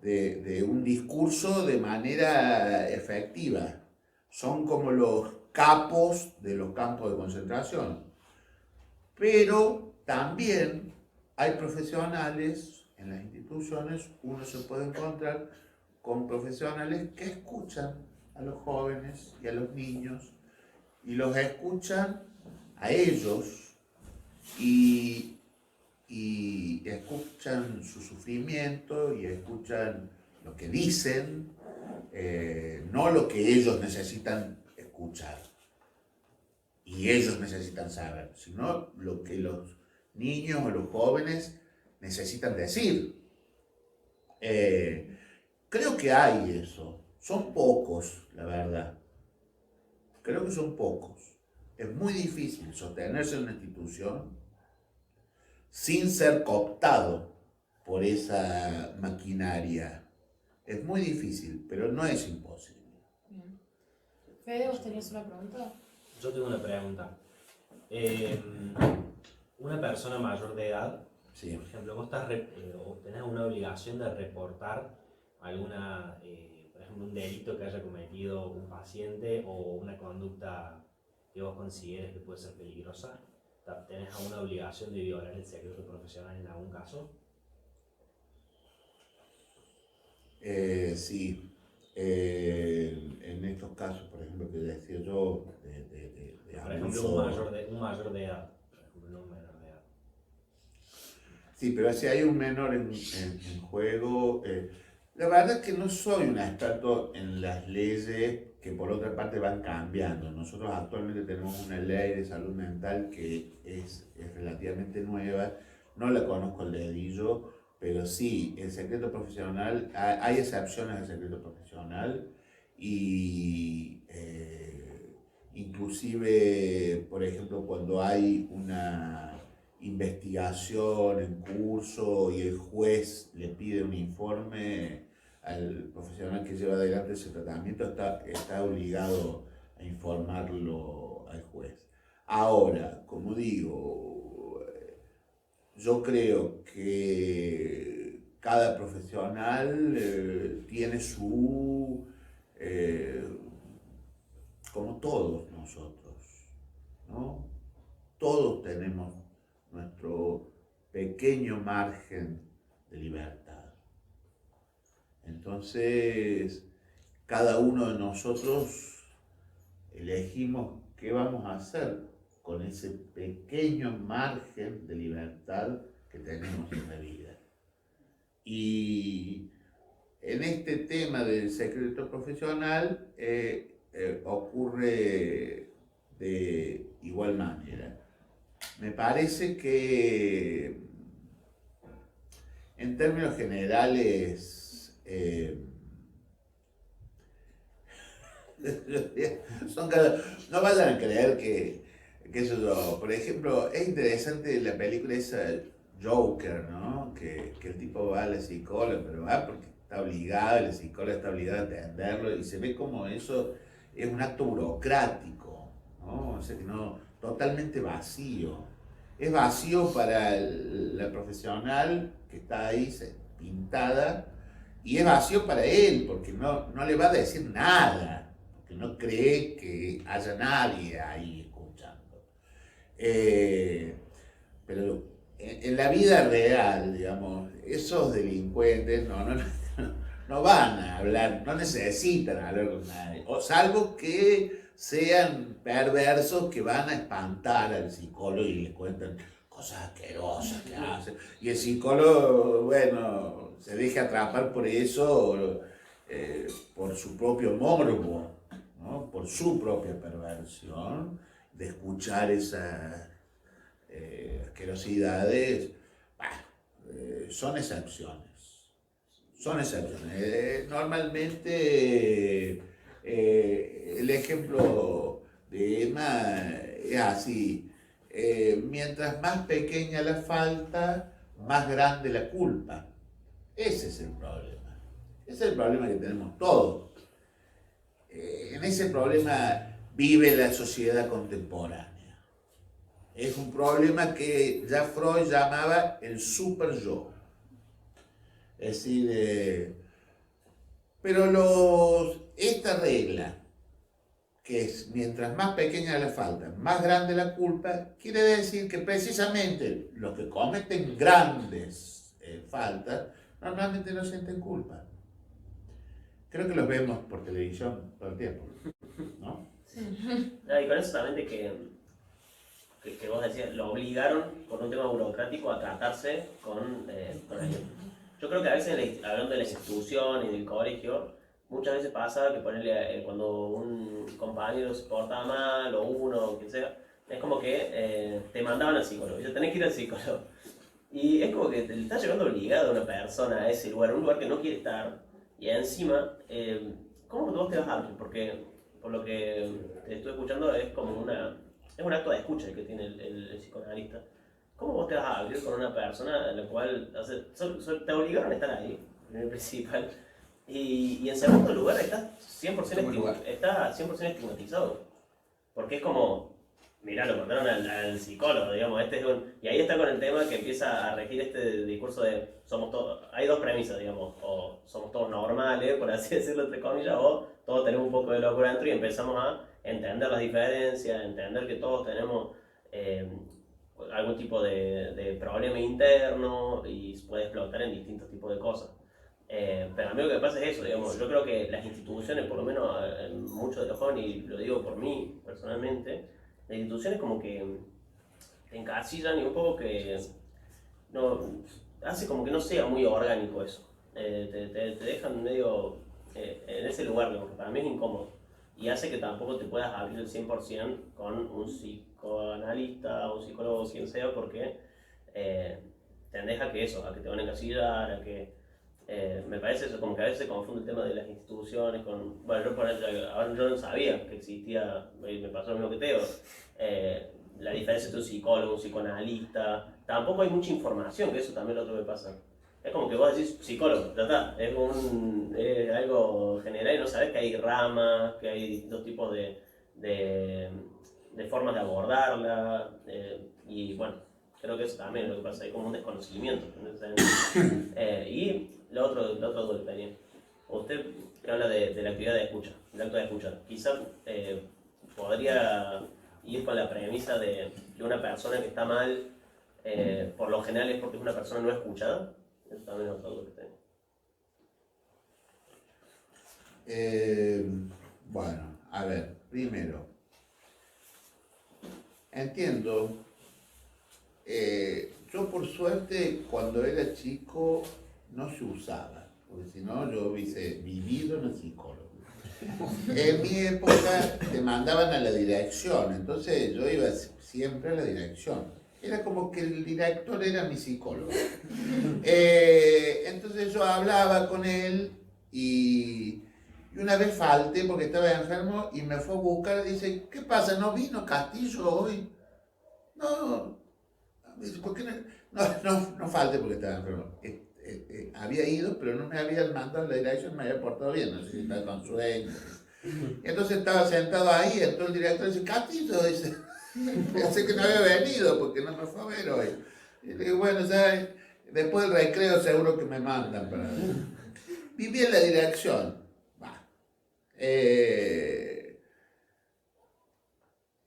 de un discurso de manera efectiva. Son como los capos de los campos de concentración. Pero también hay profesionales en las instituciones, uno se puede encontrar con profesionales que escuchan a los jóvenes y a los niños y los escuchan a ellos y escuchan su sufrimiento y escuchan lo que dicen, no lo que ellos necesitan escuchar y ellos necesitan saber, sino lo que los niños o los jóvenes necesitan decir. Creo que hay eso. Son pocos, la verdad. Creo que son pocos. Es muy difícil sostenerse en una institución sin ser cooptado por esa maquinaria. Es muy difícil, pero no es imposible. Bien. Fede, ¿vos tenías una pregunta? Yo tengo una pregunta. Una persona mayor de edad, Sí. por ejemplo, vos tenés una obligación de reportar alguna, por ejemplo, un delito que haya cometido un paciente o una conducta que vos consideres que puede ser peligrosa. ¿Tenés alguna obligación de violar el secreto profesional en algún caso? Sí. En estos casos, por ejemplo, que decía yo, de Por ejemplo, abuso... un mayor de edad, por ejemplo, no un menor de edad. Sí, pero si hay un menor en juego... la verdad es que no soy un experto en las leyes que por otra parte van cambiando. Nosotros actualmente tenemos una ley de salud mental que es relativamente nueva, no la conozco al dedillo, pero sí, el secreto profesional, hay excepciones al secreto profesional y inclusive, por ejemplo, cuando hay una investigación en curso y el juez le pide un informe al profesional que lleva adelante ese tratamiento, está obligado a informarlo al juez. Ahora, como digo, yo creo que cada profesional tiene como todos nosotros, ¿no? Todos tenemos nuestro pequeño margen de libertad. Entonces, cada uno de nosotros elegimos qué vamos a hacer con ese pequeño margen de libertad que tenemos en la vida. Y en este tema del secreto profesional ocurre de igual manera. Me parece que en términos generales no vayan a creer que eso yo, por ejemplo, es interesante la película esa Joker, ¿no? Que el tipo va a la psicóloga, pero va porque está obligado, la psicóloga está obligada a atenderlo y se ve como eso es un acto burocrático, ¿no? O sea que no, totalmente vacío. Es vacío para la profesional que está ahí pintada y es vacío para él porque no le va a decir nada, porque no cree que haya nadie ahí escuchando. Pero en la vida real, digamos, esos delincuentes no van a hablar, no necesitan hablar con nadie, o salvo que sean perversos que van a espantar al psicólogo y le cuentan cosas asquerosas que hacen. Y el psicólogo, bueno, se deja atrapar por eso, por su propio morbo, ¿no? Por su propia perversión, de escuchar esas asquerosidades. Bueno, son excepciones. Son excepciones. Normalmente el ejemplo de Emma es así. Mientras más pequeña la falta, más grande la culpa. Ese es el problema. Ese es el problema que tenemos todos. En ese problema vive la sociedad contemporánea. Es un problema que ya Freud llamaba el super yo. Es decir, pero esta regla, que es mientras más pequeña la falta, más grande la culpa, quiere decir que precisamente los que cometen grandes faltas, normalmente no sienten culpa. Creo que los vemos por televisión todo el tiempo, ¿no? Sí. No, y con eso también de que vos decías, lo obligaron por un tema burocrático a tratarse con ellos. Yo creo que a veces, hablando de la institución y del colegio, muchas veces pasa que cuando un compañero se portaba mal, o uno, o quien sea, es como que te mandaban al psicólogo, y tenés que ir al psicólogo. Y es como que te está llevando obligado a una persona a ese lugar, un lugar que no quiere estar, y encima, ¿cómo vos te vas a abrir? Porque, por lo que te estoy escuchando, es como es un acto de escucha el que tiene el psicoanalista. ¿Cómo vos te vas a abrir con una persona en la cual te obligaron a estar ahí, en el principal? Y en segundo lugar, estás 100% estigmatizado. Porque es como, mirá, lo mandaron al psicólogo, digamos. Y ahí está con el tema que empieza a regir este discurso de hay dos premisas, digamos. O somos todos normales, por así decirlo, entre comillas, o todos tenemos un poco de locura dentro y empezamos a entender las diferencias, entender que todos tenemos algún tipo de problema interno y puede explotar en distintos tipos de cosas. Pero a mí lo que pasa es eso, digamos, yo creo que las instituciones, por lo menos en muchos de los jóvenes, y lo digo por mí personalmente, las instituciones como que te encasillan y un poco que hace como que no sea muy orgánico eso. Te dejan medio en ese lugar, digamos, que para mí es incómodo. Y hace que tampoco te puedas abrir el 100% con un psicoanalista o un psicólogo, quien sea, porque tendés a que eso, a que te van a encasillar, a que me parece eso, como que a veces se confunde el tema de las instituciones con, bueno, ahora yo no sabía que existía, me pasó lo mismo que Teo, la diferencia entre un psicólogo, un psicoanalista, tampoco hay mucha información, que eso también lo otro me pasa. Es como que vos decís psicólogo, ya está, es algo general y no sabés que hay ramas, que hay distintos tipos de formas de abordarla, y bueno, creo que eso también es lo que pasa, hay como un desconocimiento. Y lo otro duda que tenía, usted que habla de la actividad de escucha, del acto de escuchar, quizás podría ir con la premisa de una persona que está mal, por lo general es porque es una persona no escuchada. Eso también es otra duda que tengo. Bueno, a ver, primero, entiendo, yo por suerte cuando era chico no se usaba, porque si no yo hubiese vivido en el psicólogo. En mi época te mandaban a la dirección, entonces yo iba siempre a la dirección. Era como que el director era mi psicólogo. Entonces yo hablaba con él y una vez falté porque estaba enfermo y me fue a buscar y dice, ¿qué pasa? ¿No vino Castillo hoy? No, ¿por qué no falté porque estaba enfermo? Había ido, pero no me habían mandado a la dirección, me había portado bien, no sé si estaba con sueño. Entonces estaba sentado ahí, entró el director y dice, Castillo, dice, pensé que no había venido porque no me fue a ver hoy. Y le digo, bueno, ya después del recreo seguro que me mandan para... Viví en la dirección.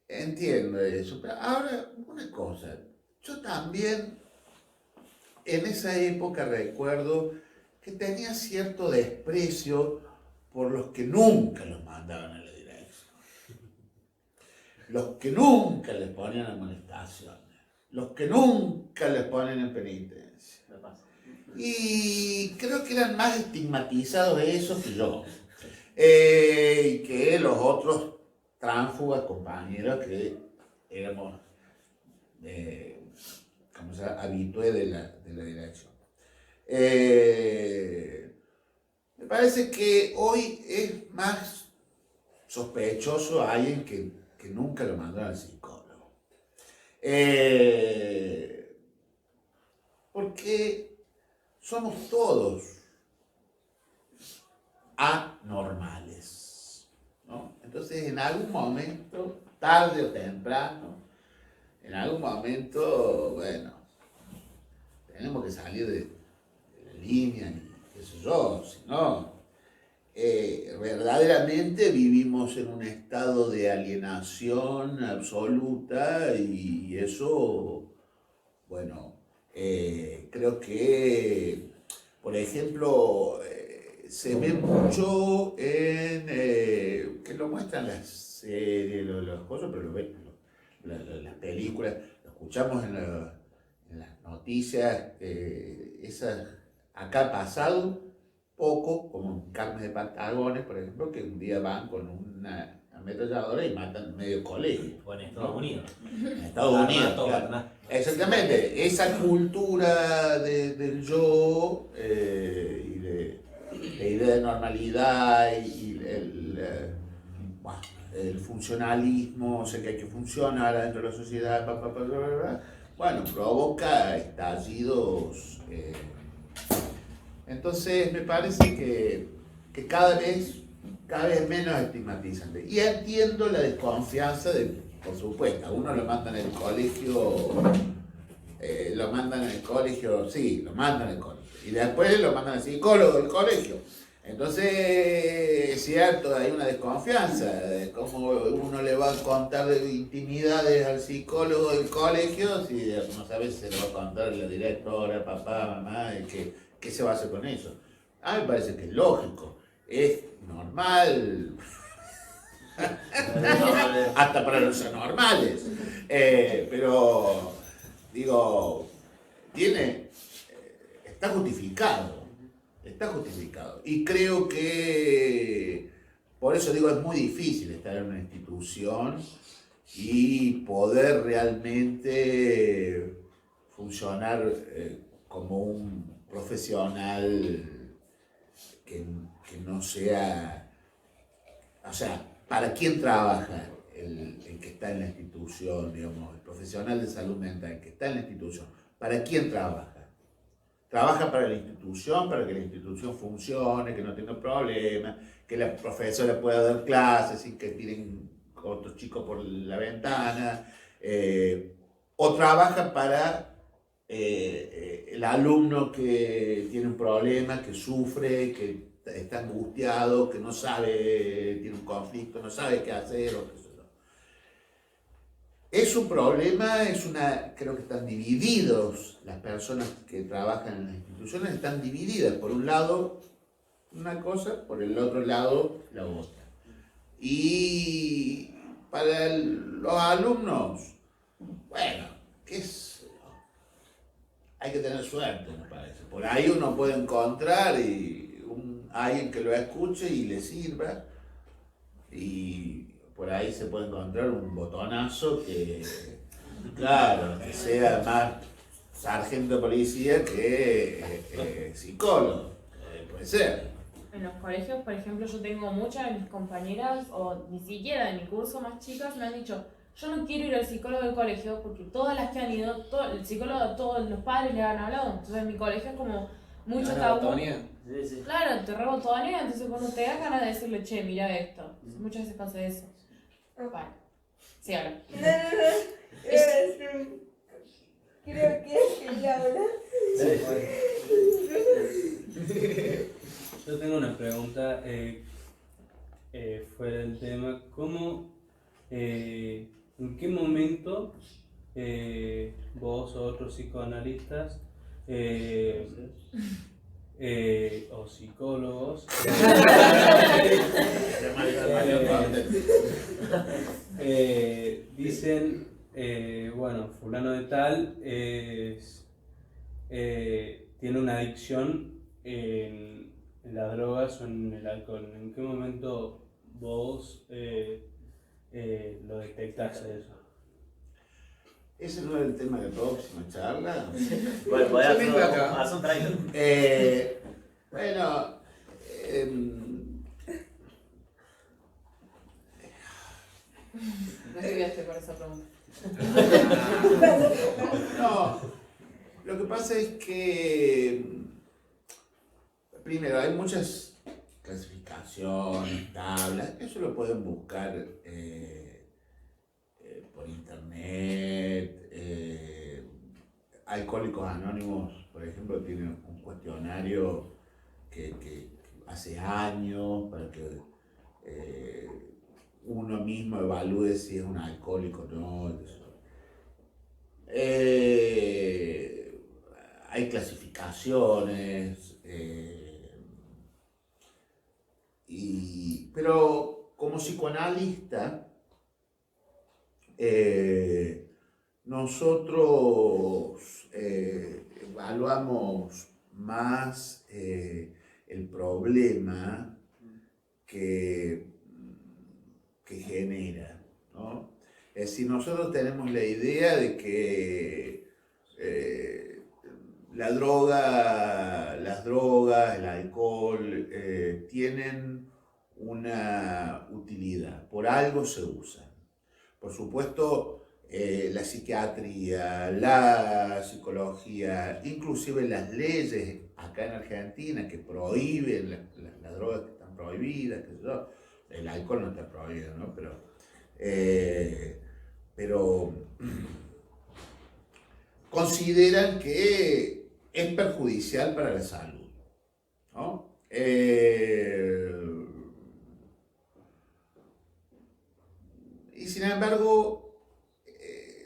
Entiendo eso, pero ahora una cosa, yo también en esa época recuerdo que tenía cierto desprecio por los que nunca los mandaban a la dirección, los que nunca les ponían amonestaciones, los que nunca les ponen en penitencia. Y creo que eran más estigmatizados esos que yo. Y que los otros tránsfugas compañeros que éramos habitués de la dirección. Me parece que hoy es más sospechoso alguien que nunca lo mandó al psicólogo. Porque somos todos anormales, ¿no? Entonces, en algún momento, tarde o temprano, en algún momento, bueno, tenemos que salir de la línea, y qué sé yo, si no, verdaderamente vivimos en un estado de alienación absoluta y eso, bueno, creo que, por ejemplo, se ve mucho en, que lo muestran las series, los cosas, pero lo ven, las películas, lo escuchamos en las noticias, esas, acá ha pasado poco, como en Carmen de Patagones, por ejemplo, que un día van con una ametralladora y matan medio colegio. O en Estados Unidos. En Estados Unidos, claro. Exactamente, esa cultura del yo y de la idea de normalidad y el funcionalismo, o sea que hay que funcionar dentro de la sociedad, bueno, provoca estallidos. Entonces me parece que cada vez menos estigmatizante. Y entiendo la desconfianza de, por supuesto, a uno lo mandan en el colegio, sí, lo mandan en el colegio, y después lo mandan al psicólogo del colegio. Entonces, es cierto, hay una desconfianza de cómo uno le va a contar de intimidades al psicólogo del colegio si no sabe si se lo va a contar la directora, papá, mamá, ¿qué se va a hacer con eso? A mí me parece que es lógico, es normal, hasta para los anormales, pero digo, está justificado. Y creo que, por eso digo, es muy difícil estar en una institución y poder realmente funcionar como un profesional que no sea, o sea, ¿para quién trabaja el que está en la institución, digamos, el profesional de salud mental que está en la institución? ¿Para quién trabaja? Trabaja para la institución, para que la institución funcione, que no tenga problemas, que la profesora pueda dar clases sin que tiren otros chicos por la ventana, o trabaja para el alumno que tiene un problema, que sufre, que está angustiado, que no sabe, tiene un conflicto, no sabe qué hacer, o qué sé yo. Es un problema, creo que están divididos, las personas que trabajan en las instituciones están divididas, por un lado una cosa, por el otro lado la otra. Y para los alumnos, bueno, hay que tener suerte, me parece. Por ahí uno puede encontrar alguien que lo escuche y le sirva, y por ahí se puede encontrar un botonazo que, claro, que sea más sargento de policía que psicólogo, puede ser. En los colegios, por ejemplo, yo tengo muchas de mis compañeras, o ni siquiera de mi curso más chicas, me han dicho, yo no quiero ir al psicólogo del colegio porque todas las que han ido, el psicólogo a todos los padres le han hablado. Entonces en mi colegio es como mucho tabú. Sí, sí. Claro, te rebotonea, entonces cuando te da ganas de decirle, che, mira esto. Muchas veces pasa eso. Bueno, sí, ahora. Creo que es el habla. Yo tengo una pregunta fuera del tema. ¿En qué momento vos o otros psicoanalistas o psicólogos dicen, bueno, fulano de tal tiene una adicción en las drogas o en el alcohol? ¿En qué momento vos lo detectaste eso? Ese no es el tema de la próxima charla. Bueno, podés Yo vengo acá. hacer un trailer. Bueno, No estudiaste por esa pregunta. no, lo que pasa es que, primero, hay muchas clasificaciones, tablas, eso lo pueden buscar por internet. Alcohólicos Anónimos, por ejemplo, tienen un cuestionario que hace años para que uno mismo evalúe si es un alcohólico o no. Hay clasificaciones, pero como psicoanalista, nosotros evaluamos más el problema que genera, ¿no? Es decir, nosotros tenemos la idea de que las drogas, el alcohol, tienen una utilidad, por algo se usan. Por supuesto, la psiquiatría, la psicología, inclusive las leyes acá en Argentina que prohíben las drogas que están prohibidas, qué sé yo. El alcohol no está prohibido, ¿no? Pero consideran que es perjudicial para la salud, ¿no? Y sin embargo,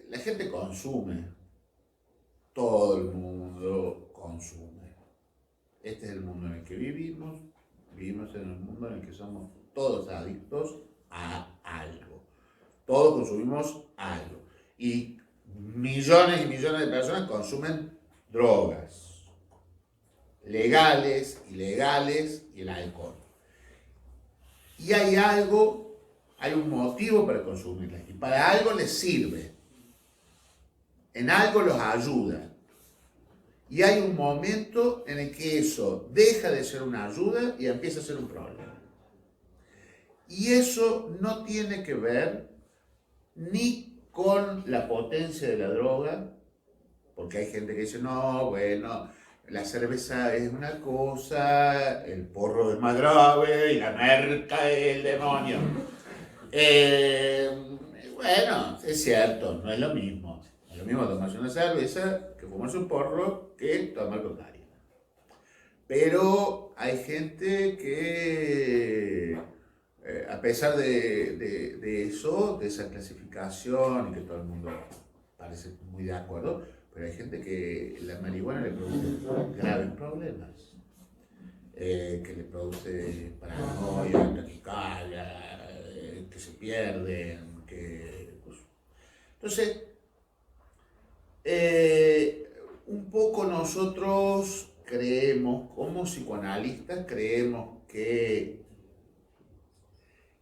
la gente consume, todo el mundo consume. Este es el mundo en el que vivimos en el mundo en el que somos todos adictos a algo. Todos consumimos algo. Y millones y millones de personas consumen drogas, legales, ilegales, y el alcohol. Y hay un motivo para consumirlas, y para algo les sirve, en algo los ayuda. Y hay un momento en el que eso deja de ser una ayuda y empieza a ser un problema. Y eso no tiene que ver ni con la potencia de la droga, porque hay gente que dice, no, bueno, la cerveza es una cosa, el porro es más grave y la merca es el demonio. Bueno, es cierto, no es lo mismo. No es lo mismo tomarse una cerveza que fumarse un porro que tomar cocaína. Pero hay gente que, a pesar de eso, de esa clasificación, y que todo el mundo parece muy de acuerdo, pero hay gente que la marihuana le produce graves problemas. Que le produce paranoia, taquicardia, que se pierden, que... Pues. Entonces, un poco nosotros creemos, como psicoanalistas, creemos que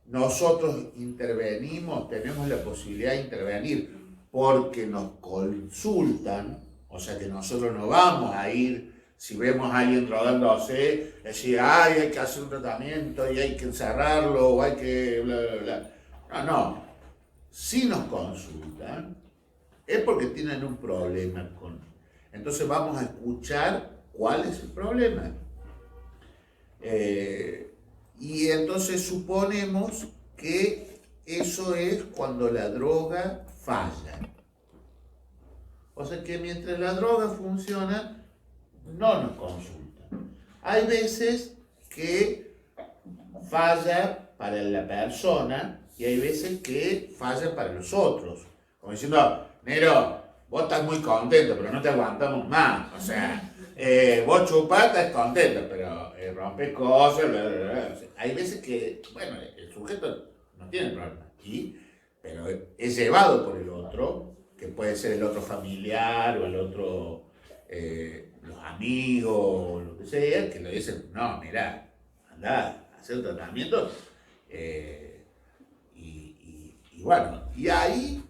nosotros intervenimos, tenemos la posibilidad de intervenir porque nos consultan, o sea que nosotros no vamos a ir, si vemos a alguien drogándose, decir, ay, hay que hacer un tratamiento y hay que encerrarlo o hay que bla, bla, bla. No, no. Si nos consultan, es porque tienen un problema con... Entonces vamos a escuchar cuál es el problema. Y entonces suponemos que eso es cuando la droga falla. O sea que mientras la droga funciona, no nos consultan. Hay veces que falla para la persona y hay veces que falla para los otros. Como diciendo, Nero, vos estás muy contento, pero no te aguantamos más. O sea, vos chupás, estás contento, pero rompes cosas. Bla, bla, bla. O sea, hay veces que, bueno, el sujeto no tiene problema, pero es llevado por el otro, que puede ser el otro familiar o el otro, los amigos, o lo que sea, que le dicen, no, mirá, andá a hacer un tratamiento. Y bueno, y ahí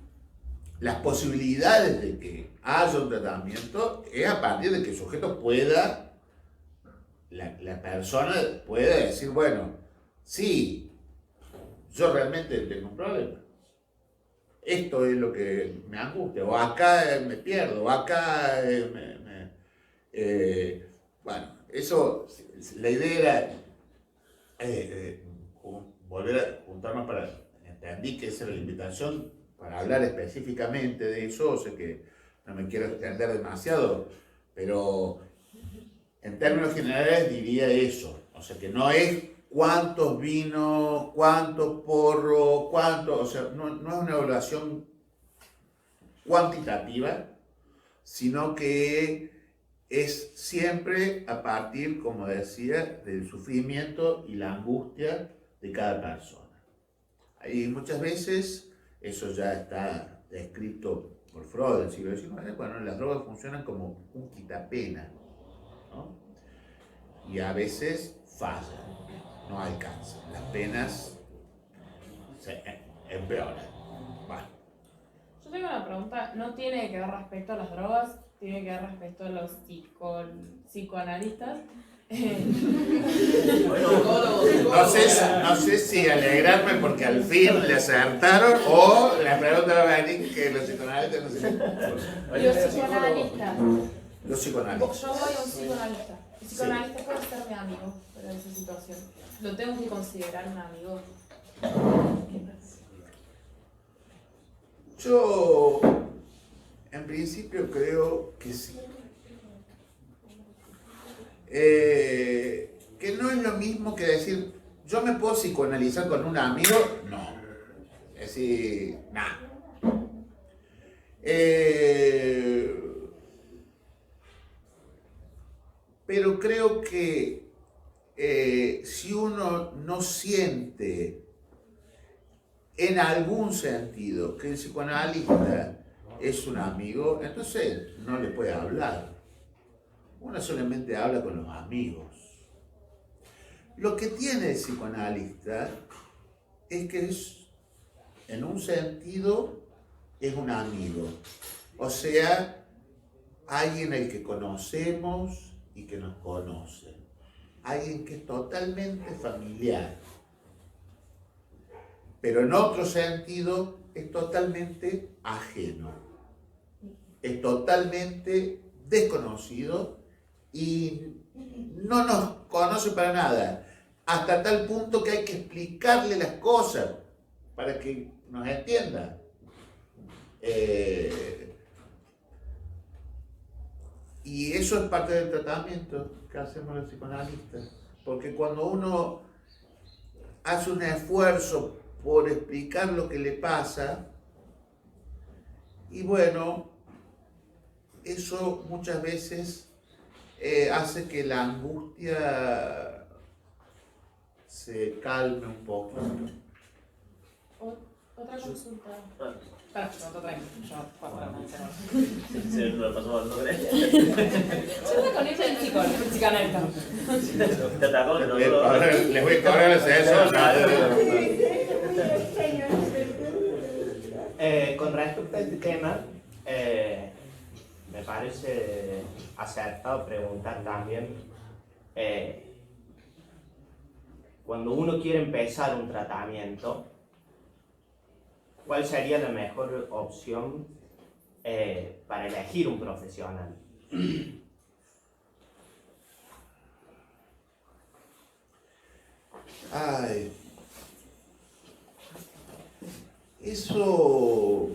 las posibilidades de que haya un tratamiento es a partir de que el sujeto pueda, la persona pueda decir, bueno, sí, yo realmente tengo un problema. Esto es lo que me angustia, o acá me pierdo, o acá bueno, eso, la idea era volver a juntarnos para, entendí que esa era la invitación para hablar específicamente de eso, o sea que no me quiero extender demasiado, pero en términos generales diría eso, o sea que no es cuántos vinos, cuántos porros, o sea, no es una evaluación cuantitativa, sino que es siempre a partir, como decía, del sufrimiento y la angustia de cada persona. Y muchas veces, eso ya está descrito por Freud en el siglo XIX, bueno, las drogas funcionan como un quitapena, ¿no? Y a veces fallan, no alcanzan, las penas se empeoran. Bueno. Yo tengo una pregunta, no tiene que ver respecto a las drogas, tiene que ver respecto a los psicoanalistas. No sé si alegrarme porque al fin le acertaron o la pregunta va a venir que los psicoanalistas no sé. Los psicoanalistas. Los psicoanalistas. Yo voy a un psicoanalista. El psicoanalista puede ser mi amigo para esa situación. Lo tengo que considerar un amigo. Yo, en principio, creo que sí. Que no es lo mismo que decir, yo me puedo psicoanalizar con un amigo, no. Es decir, nada. Pero creo que si uno no siente en algún sentido que el psicoanalista es un amigo, entonces no le puede hablar. Uno solamente habla con los amigos. Lo que tiene el psicoanalista es que es, en un sentido, es un amigo. O sea, alguien al que conocemos y que nos conoce, alguien que es totalmente familiar, pero en otro sentido es totalmente ajeno, es totalmente desconocido y no nos conoce para nada, hasta tal punto que hay que explicarle las cosas para que nos entienda. Y eso es parte del tratamiento que hacemos los psicoanalistas, porque cuando uno hace un esfuerzo por explicar lo que le pasa, y bueno, eso muchas veces hace que la angustia se calme un poco. Otra consulta. Ah, Para, no, tranquilo, yo paso la mención. sí, lo pasó mal, ¿no crees? Yo me conecto el psicoanalista. Te atacó, no, Les voy a cobrar la sesión. Con respecto a este tema, me parece acertado preguntar también, cuando uno quiere empezar un tratamiento, ¿cuál sería la mejor opción para elegir un profesional? Ay, eso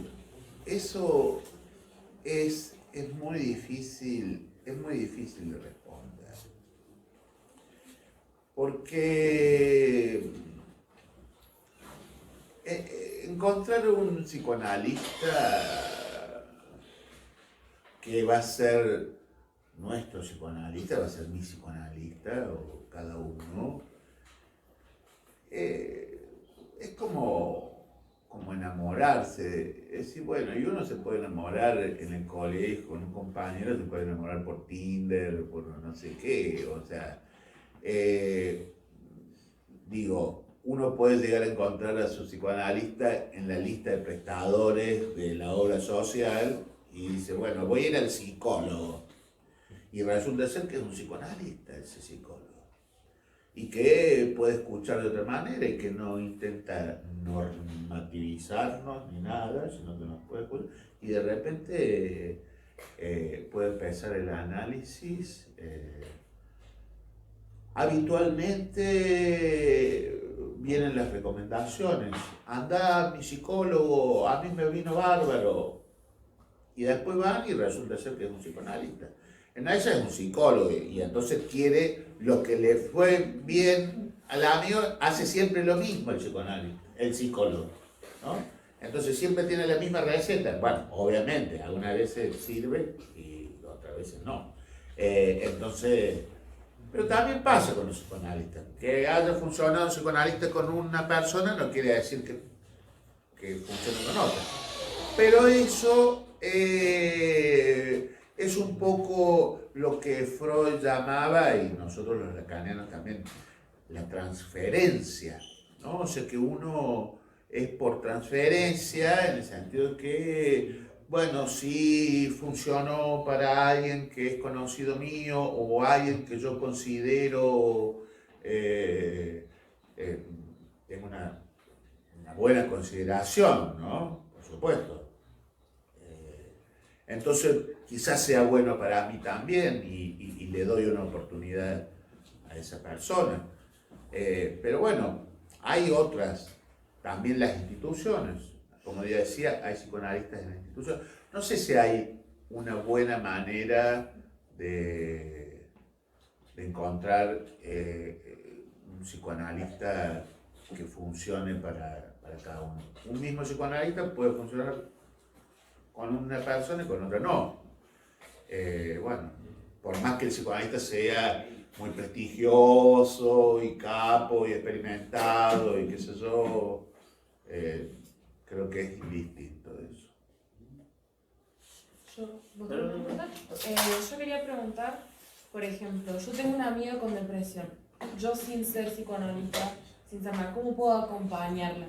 es muy difícil de responder. Porque encontrar un psicoanalista que va a ser nuestro psicoanalista, va a ser mi psicoanalista o cada uno, es como enamorarse. Es decir, bueno, y uno se puede enamorar en el colegio con un compañero, se puede enamorar por Tinder, por no sé qué, o sea, digo, uno puede llegar a encontrar a su psicoanalista en la lista de prestadores de la obra social y dice, bueno, voy a ir al psicólogo. Y resulta ser que es un psicoanalista ese psicólogo. Y que puede escuchar de otra manera y que no intenta normativizarnos ni nada, sino que nos puede escuchar. Y de repente puede empezar el análisis. Habitualmente vienen las recomendaciones. Anda, mi psicólogo, a mí me vino bárbaro. Y después van y resulta ser que es un psicoanalista. En esa es un psicólogo y entonces quiere lo que le fue bien al amigo, hace siempre lo mismo el psicoanalista, el psicólogo, ¿no? Entonces siempre tiene la misma receta. Bueno, obviamente, algunas veces sirve y otras veces no. Entonces, pero también pasa con los psicoanalistas. Que haya funcionado un psicoanalista con una persona no quiere decir que funcione con otra. Pero eso es un poco lo que Freud llamaba, y nosotros los lacanianos también, la transferencia, ¿no? O sea que uno es por transferencia en el sentido de que, bueno, si funcionó para alguien que es conocido mío o alguien que yo considero tengo una buena consideración, ¿no? Por supuesto. Entonces quizás sea bueno para mí también y le doy una oportunidad a esa persona. Pero bueno, hay otras, también las instituciones. Como ya decía, hay psicoanalistas en la institución. No sé si hay una buena manera de encontrar un psicoanalista que funcione para cada uno. Un mismo psicoanalista puede funcionar con una persona y con otra no. Bueno, por más que el psicoanalista sea muy prestigioso y capo y experimentado y qué sé yo, creo que es indistinto de eso. Yo quería preguntar, por ejemplo, yo tengo una amiga con depresión. Yo sin ser psicoanalista, sin saber cómo puedo acompañarla.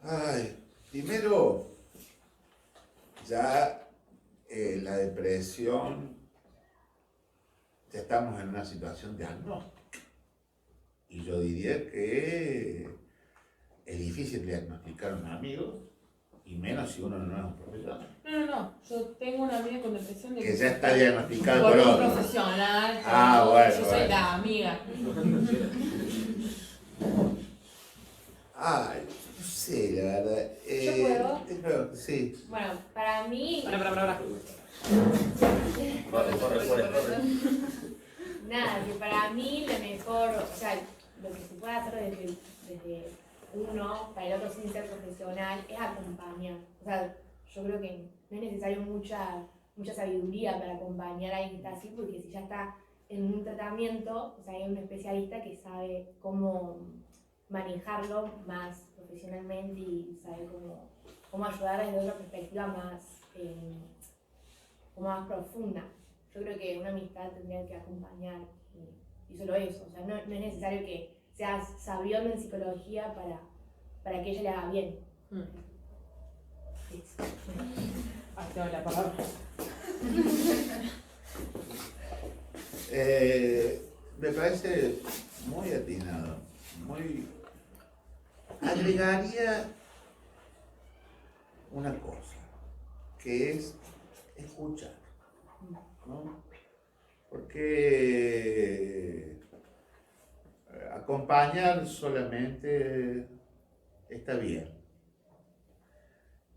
Ay, primero, ya la depresión, ya estamos en una situación diagnóstica. Y yo diría que es difícil diagnosticar a un amigo, y menos si uno no es un profesional. No. Yo tengo una amiga con depresión de Que ya está diagnosticado por por un otro. profesional. Ah, bueno, yo soy bueno. la amiga. Ay, no sé, la verdad. ¿Yo puedo? Sí. Bueno, para mí. Para. Corre. Nada, que para mí lo mejor, o sea, lo que se puede hacer desde uno para el otro sin ser profesional es acompañar. O sea, yo creo que no es necesario mucha sabiduría para acompañar a alguien que está así, porque si ya está en un tratamiento, o sea, hay un especialista que sabe cómo manejarlo más profesionalmente y sabe cómo ayudar desde otra perspectiva más, como más profunda. Yo creo que una amistad tendría que acompañar y solo eso. O sea, no es necesario que seas sabiendo en psicología para que ella le haga bien. Hasta la palabra. Me parece muy atinado, agregaría una cosa, que es escuchar, ¿no? Porque acompañar solamente está bien.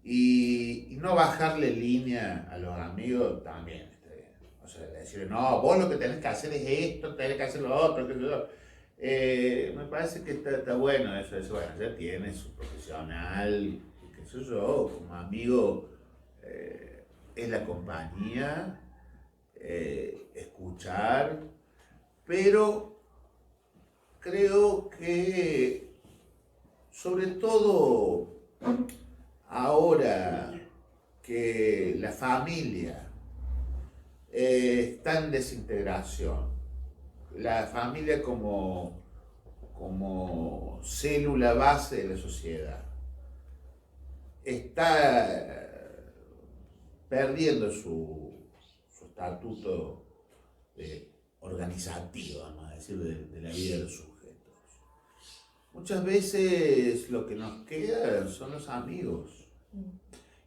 Y no bajarle línea a los amigos también está bien. O sea, decirle, no, vos lo que tenés que hacer es esto, tenés que hacer lo otro, qué sé yo. Me parece que está bueno eso, bueno, ya tiene su profesional, qué sé yo, como amigo, es la compañía, escuchar, pero creo que sobre todo ahora que la familia está en desintegración, la familia como célula base de la sociedad está perdiendo su estatuto organizativo, vamos a decir, de la vida de los sujetos. Muchas veces lo que nos queda son los amigos.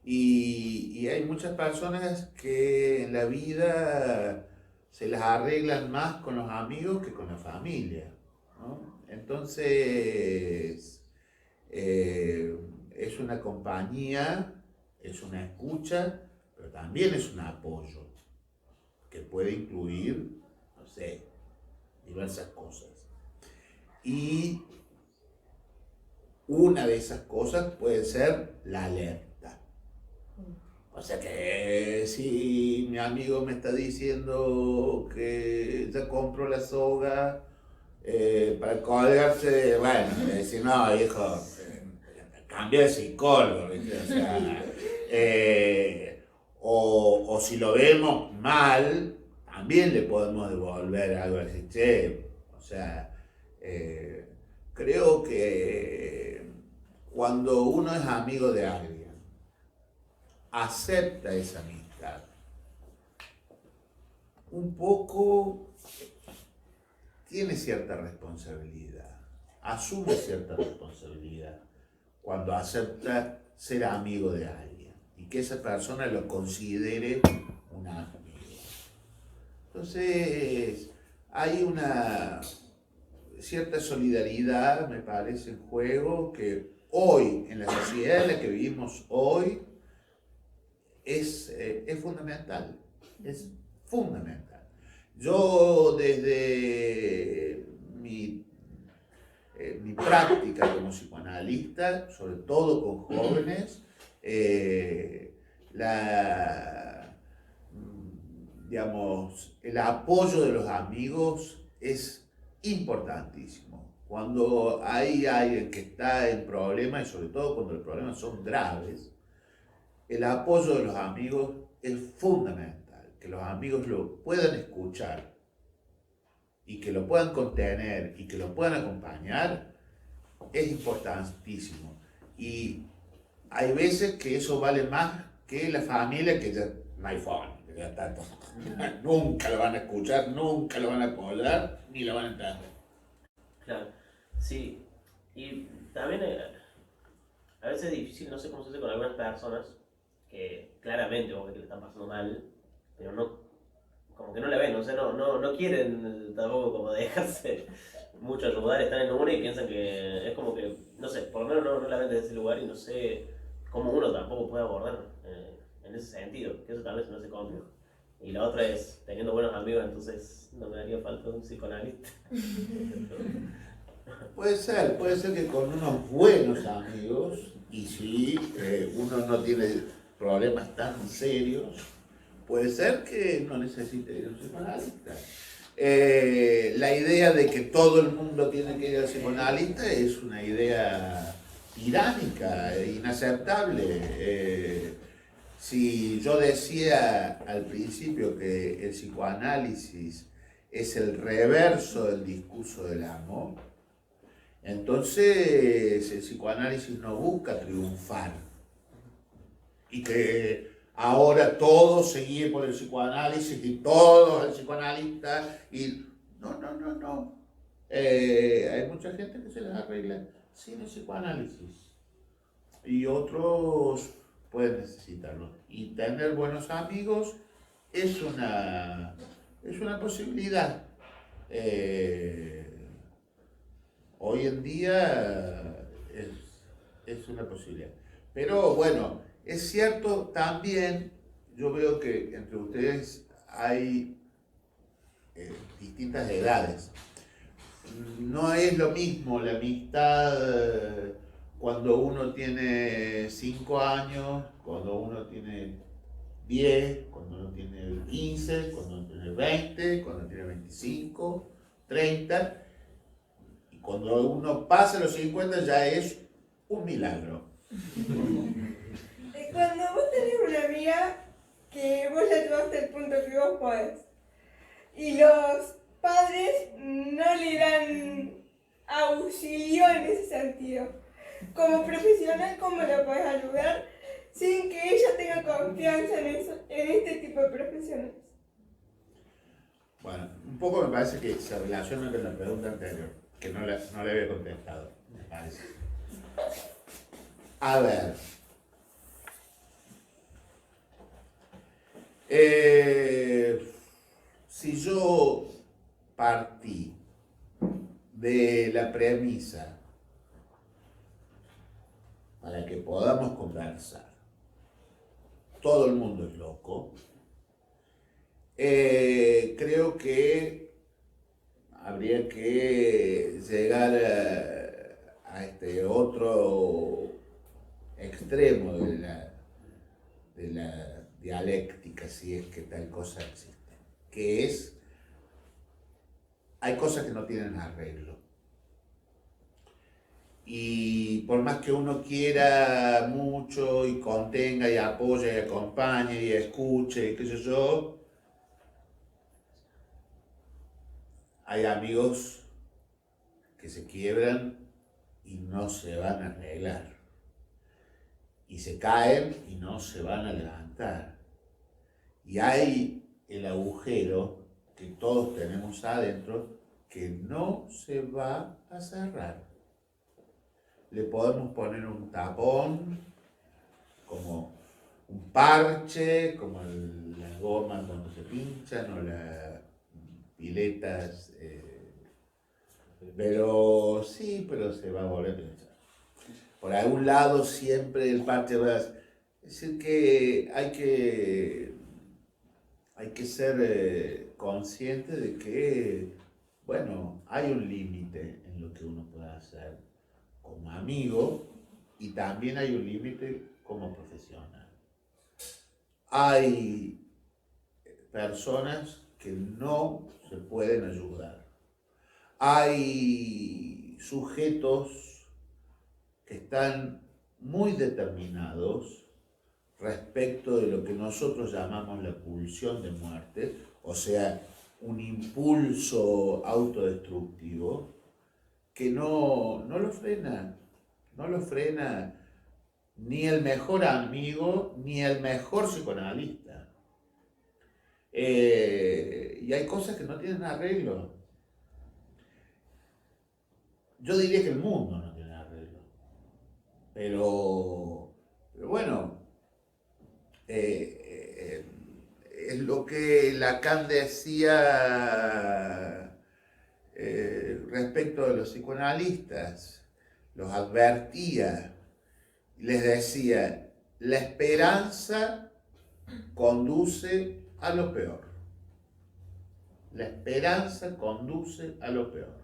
Y hay muchas personas que en la vida se las arreglan más con los amigos que con la familia, ¿no? Entonces, es una compañía, es una escucha, pero también es un apoyo que puede incluir, no sé, diversas cosas. Y una de esas cosas puede ser la alerta. O sea que si mi amigo me está diciendo que ya compró la soga para colgarse, bueno, decir, no, hijo, cambia de psicólogo, ¿viste? O sea, o si lo vemos mal, también le podemos devolver algo así, che, o sea, creo que cuando uno es amigo de alguien, acepta esa amistad, un poco tiene cierta responsabilidad, asume cierta responsabilidad cuando acepta ser amigo de alguien y que esa persona lo considere un amigo. Entonces, hay una cierta solidaridad, me parece, en juego, que hoy, en la sociedad en la que vivimos hoy, es fundamental, es fundamental. Yo desde mi práctica como psicoanalista, sobre todo con jóvenes, digamos, el apoyo de los amigos es importantísimo. Cuando hay alguien que está en problemas, y sobre todo cuando los problemas son graves, el apoyo de los amigos es fundamental. Que los amigos lo puedan escuchar y que lo puedan contener y que lo puedan acompañar es importantísimo. Y hay veces que eso vale más que la familia, que ya no hay forma, que ya está todo. Nunca lo van a escuchar, nunca lo van a apoyar, ni lo van a entender. Claro, sí. Y también a veces es difícil, no sé cómo se hace con algunas personas que claramente vos ves que le están pasando mal, pero no, como que no la ven, o sea, no quieren tampoco como dejarse mucho ayudar, están en una y piensan que es como que, no sé, por lo menos no la ven desde ese lugar y no sé cómo uno tampoco puede abordar en ese sentido, que eso tal vez no se complejo. Y la otra es, teniendo buenos amigos, entonces no me haría falta un psicoanalista. Puede ser que con unos buenos amigos, y si uno no tiene problemas tan serios, puede ser que no necesite ir a un psicoanalista. La idea de que todo el mundo tiene que ir al psicoanalista es una idea tiránica, inaceptable. Si yo decía al principio que el psicoanálisis es el reverso del discurso del amor, entonces el psicoanálisis no busca triunfar y que ahora todos se guíen por el psicoanálisis y todos al psicoanalista y no. Hay mucha gente que se les arregla sin el psicoanálisis y otros pueden necesitarlo. Y tener buenos amigos es una posibilidad. Hoy en día es una posibilidad. Pero bueno, es cierto también, yo veo que entre ustedes hay distintas edades. No es lo mismo la amistad cuando uno tiene 5 años, cuando uno tiene 10, cuando uno tiene 15, cuando uno tiene 20, cuando uno tiene 25, 30. Y cuando uno pasa los 50 ya es un milagro. Cuando vos tenés una amiga que vos la llevaste al punto que vos podés y los padres no le dan auxilio en ese sentido, como profesional, ¿cómo la podés ayudar sin que ella tenga confianza en este tipo de profesionales? Bueno, un poco me parece que se relaciona con la pregunta anterior, que no le había contestado, me parece. A ver. Si yo partí de la premisa para que podamos conversar, todo el mundo es loco, creo que habría que llegar a este otro extremo de la dialéctica, si es que tal cosa existe, que es, hay cosas que no tienen arreglo. Y por más que uno quiera mucho y contenga y apoye y acompañe y escuche y qué sé yo, hay amigos que se quiebran y no se van a arreglar. Y se caen y no se van a levantar. Y hay el agujero que todos tenemos adentro que no se va a cerrar. Le podemos poner un tapón, como un parche, como las gomas cuando se pinchan o las piletas, pero sí, pero se va a volver a pinchar. Por algún lado siempre el parche va a... Es decir que hay que ser consciente de que, bueno, hay un límite en lo que uno puede hacer como amigo y también hay un límite como profesional. Hay personas que no se pueden ayudar. Hay sujetos que están muy determinados respecto de lo que nosotros llamamos la pulsión de muerte, o sea, un impulso autodestructivo que no lo frena ni el mejor amigo, ni el mejor psicoanalista. Y hay cosas que no tienen arreglo. Yo diría que el mundo no tiene arreglo. Pero bueno, es lo que Lacan decía respecto de los psicoanalistas. Los advertía, les decía, la esperanza conduce a lo peor. La esperanza conduce a lo peor.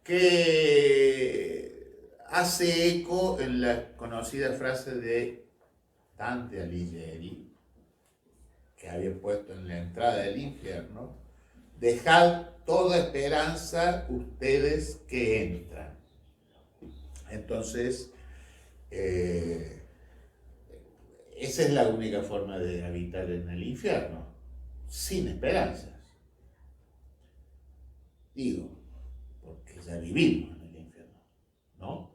Que hace eco en la conocida frase de Dante Alighieri, que había puesto en la entrada del infierno: dejad toda esperanza ustedes que entran. Entonces, esa es la única forma de habitar en el infierno, sin esperanzas. Digo, porque ya vivimos en el infierno, ¿no?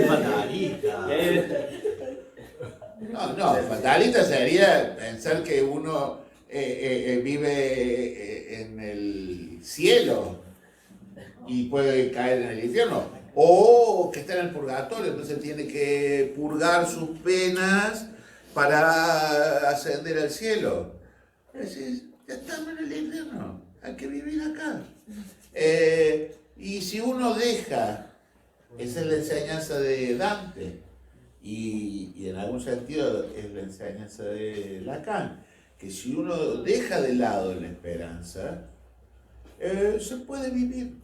Fatalista. No, fatalista sería pensar que uno vive en el cielo y puede caer en el infierno, o que está en el purgatorio, entonces tiene que purgar sus penas para ascender al cielo. Es decir, ya estamos en el infierno, hay que vivir acá. Y si uno deja, esa es la enseñanza de Dante, y en algún sentido es la enseñanza de Lacan, que si uno deja de lado la esperanza, se puede vivir.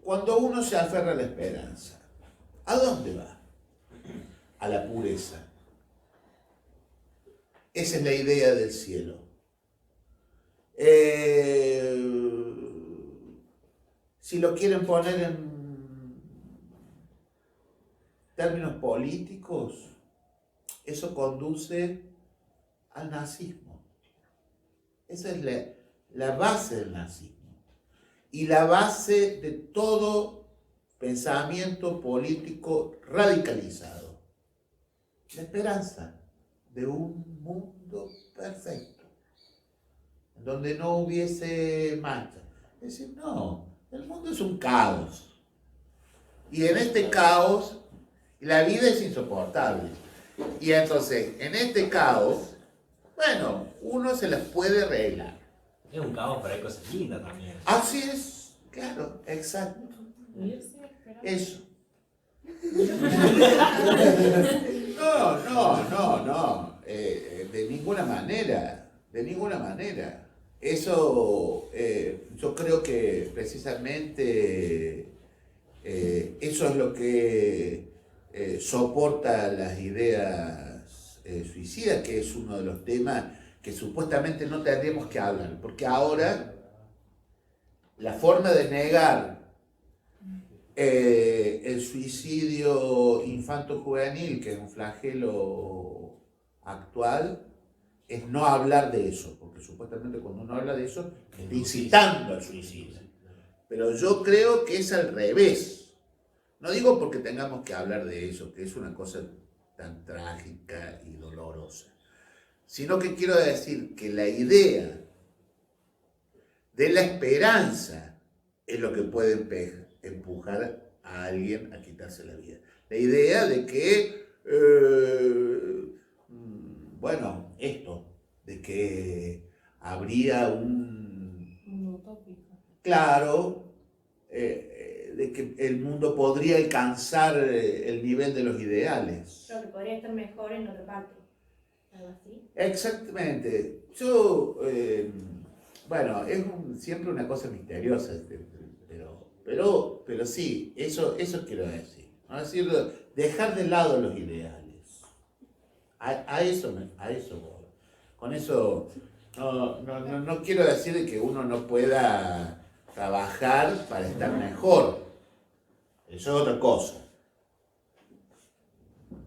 Cuando uno se aferra a la esperanza, ¿a dónde va? A la pureza. Esa es la idea del cielo. Si lo quieren poner en términos políticos, eso conduce al nazismo. Esa es la base del nazismo y la base de todo pensamiento político radicalizado. La esperanza de un mundo perfecto, en donde no hubiese mancha. Es decir, no, el mundo es un caos. Y en este caos, la vida es insoportable. Y entonces, en este caos, bueno, uno se las puede arreglar. Es un caos, pero hay cosas lindas también. Así es, claro, exacto. Eso. No, de ninguna manera, de ninguna manera. Eso, yo creo que precisamente eso es lo que soporta las ideas suicidas, que es uno de los temas que supuestamente no tendríamos que hablar, porque ahora la forma de negar el suicidio infanto-juvenil, que es un flagelo actual, es no hablar de eso, porque supuestamente cuando uno habla de eso está incitando al suicidio. Pero yo creo que es al revés. No digo porque tengamos que hablar de eso, que es una cosa tan trágica y dolorosa, sino que quiero decir que la idea de la esperanza es lo que puede empujar a alguien a quitarse la vida. La idea de que, bueno, esto, de que habría un utópico. Claro, de que el mundo podría alcanzar el nivel de los ideales. Creo que podría estar mejor en otra parte. ¿Algo así? Exactamente. Yo, bueno, es siempre una cosa misteriosa, pero sí, eso quiero decir. ¿No? Es decir, dejar de lado los ideales. A eso voy. Con eso no quiero decir que uno no pueda trabajar para estar mejor. Eso es otra cosa.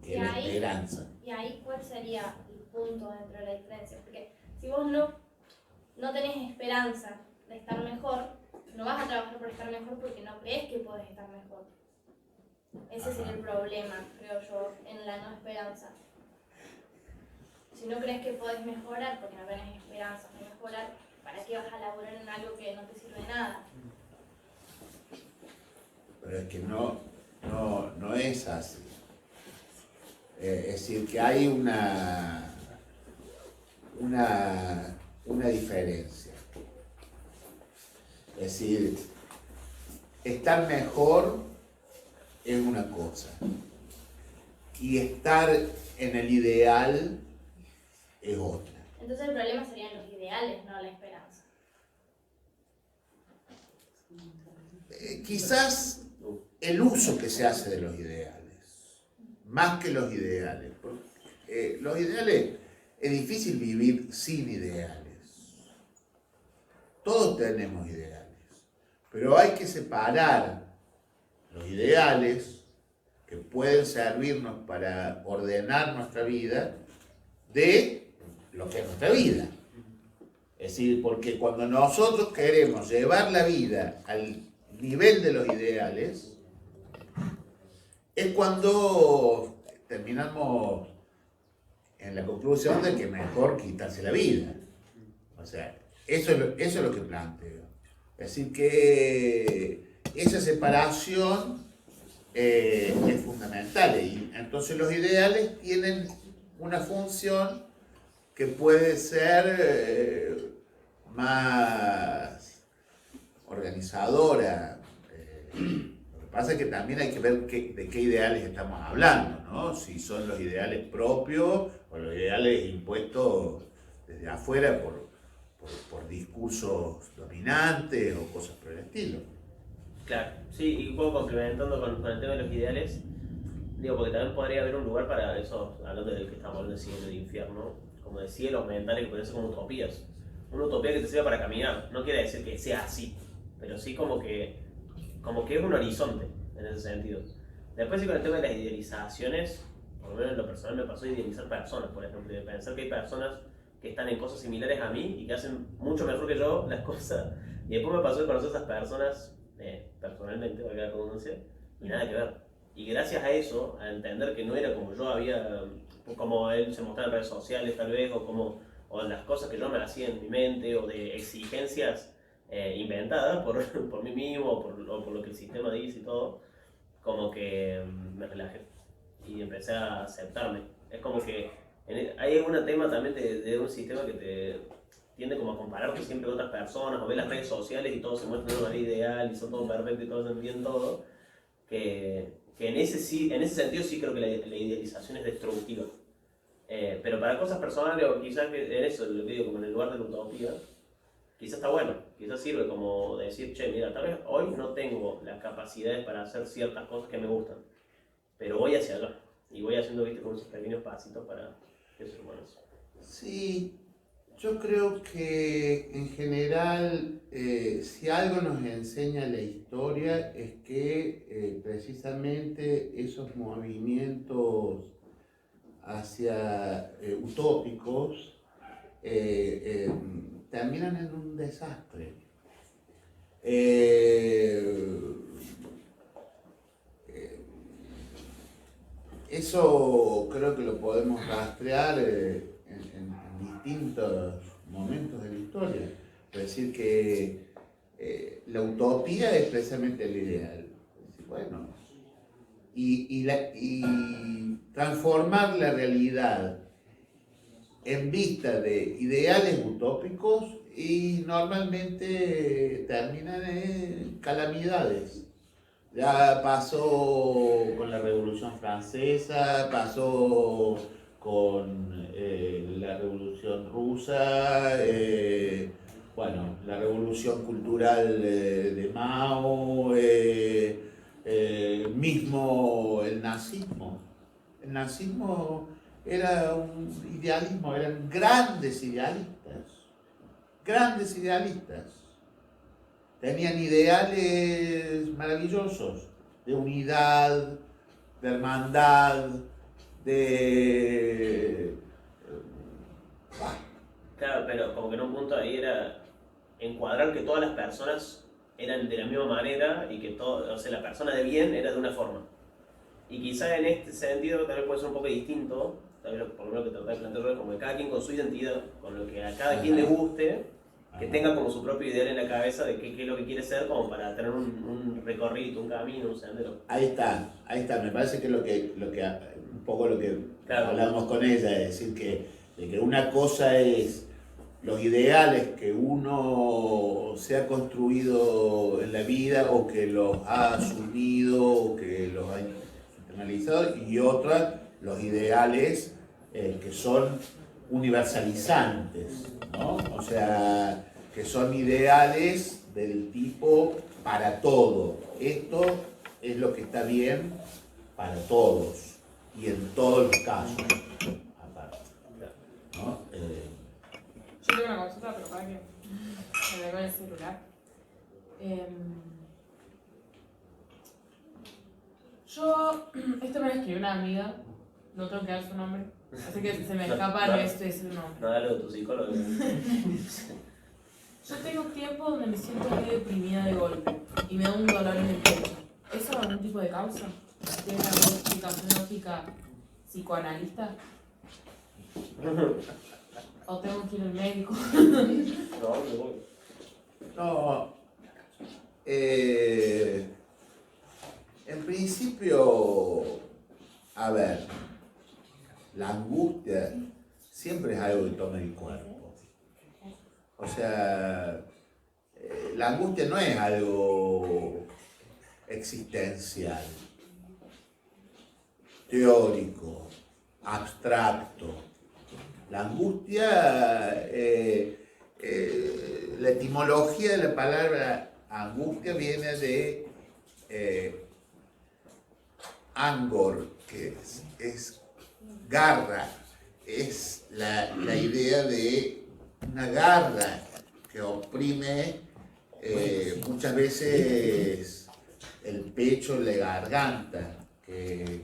Que la esperanza. Y ahí, ¿cuál sería el punto dentro de la diferencia? Porque si vos no tenés esperanza de estar mejor, no vas a trabajar por estar mejor porque no crees que puedes estar mejor. Ese sería el problema, creo yo, en la no esperanza. Si no crees que podés mejorar, porque no tenés esperanza de mejorar, ¿para qué vas a laburar en algo que no te sirve de nada? Pero es que no es así. Es decir, que hay una diferencia. Es decir, estar mejor es una cosa y estar en el ideal es otra. Entonces el problema serían los ideales, no la esperanza. Quizás el uso que se hace de los ideales, más que los ideales. Porque, los ideales, es difícil vivir sin ideales. Todos tenemos ideales, pero hay que separar los ideales que pueden servirnos para ordenar nuestra vida de lo que es nuestra vida. Es decir, porque cuando nosotros queremos llevar la vida al nivel de los ideales, es cuando terminamos en la conclusión de que mejor quitarse la vida. O sea, eso es lo que planteo. Es decir, que esa separación es fundamental. Y entonces los ideales tienen una función que puede ser más organizadora. Lo que pasa es que también hay que ver de qué ideales estamos hablando, ¿no? Si son los ideales propios o los ideales impuestos desde afuera por discursos dominantes o cosas por el estilo. Claro, sí, y un poco complementando con el tema de los ideales, digo, porque también podría haber un lugar para eso, hablando del que estamos hablando de cielo y de infierno, como de cielos mentales que pueden ser como utopías. Una utopía que te sirva para caminar, no quiere decir que sea así, pero sí como que es un horizonte en ese sentido. Después sí con el tema de las idealizaciones, por lo menos en lo personal me pasó a idealizar personas, por ejemplo, de pensar que hay personas que están en cosas similares a mí y que hacen mucho mejor que yo las cosas, y después me pasó de conocer a esas personas personalmente, valga la redundancia, y nada que ver. Y gracias a eso, a entender que no era como yo había, como él se mostraba en redes sociales tal vez, o las cosas que yo me hacía en mi mente, o de exigencias inventadas por mí mismo, o por lo que el sistema dice y todo, como que me relajé y empecé a aceptarme. Es como que hay algún tema también de un sistema que te tiende como a compararte siempre con otras personas, o ves las redes sociales y todos se muestran de una manera ideal y son todos perfectos y todos entienden todo, que en ese sentido sí creo que la idealización es destructiva. Pero para cosas personales, o quizás en eso, lo que digo, como en el lugar de la utopía, quizás está bueno, quizás sirve como decir, che, mira, tal vez hoy no tengo las capacidades para hacer ciertas cosas que me gustan, pero voy hacia allá, y voy haciendo, viste, con esos pequeños pasitos para que ser humanos. Sí, yo creo que en general, si algo nos enseña la historia es que precisamente esos movimientos hacia utópicos terminan en un desastre. Eso creo que lo podemos rastrear en distintos momentos de la historia. Es decir, que la utopía es precisamente el ideal. Es decir, bueno, y transformar la realidad en vista de ideales utópicos y normalmente terminan en calamidades. Ya pasó con la Revolución Francesa, pasó con la Revolución Rusa, bueno, la Revolución Cultural de Mao, mismo el nazismo. El nazismo era un idealismo, eran grandes idealistas. Tenían ideales maravillosos, de unidad, de hermandad, de... Claro, pero como que en un punto ahí era encuadrar que todas las personas eran de la misma manera y que todo, o sea, la persona de bien era de una forma. Y quizás en este sentido también puede ser un poco distinto, también por lo menos que tratar de plantear yo, como que cada quien con su identidad, con lo que a cada quien le guste, que tenga como su propio ideal en la cabeza de qué es lo que quiere ser, como para tener un recorrido, un camino, un sendero. Ahí está, me parece que un poco lo que Claro. hablamos con ella, es decir, de que una cosa es los ideales que uno se ha construido en la vida o que los ha asumido o que los ha internalizado, y otra, los ideales que son universalizantes, ¿no? O sea, que son ideales del tipo para todo. Esto es lo que está bien para todos y en todos los casos, aparte, ¿no? Yo tengo una consulta, pero para que me vea con el celular. Esto me lo escribió una amiga, no tengo que dar su nombre, así que se me escapa, no es su nombre. No, dale a tu psicólogo. Yo tengo tiempo donde me siento muy deprimida de golpe y me da un dolor en el pecho. ¿Eso es algún tipo de causa? ¿Tiene alguna explicación lógica psicoanalista? ¿O tengo que ir al médico? No, en principio, a ver, la angustia siempre es algo que toma el cuerpo. O sea, la angustia no es algo existencial, teórico, abstracto. La angustia, la etimología de la palabra angustia viene de angor, que es garra, es la idea de una garra que oprime muchas veces el pecho, la garganta, que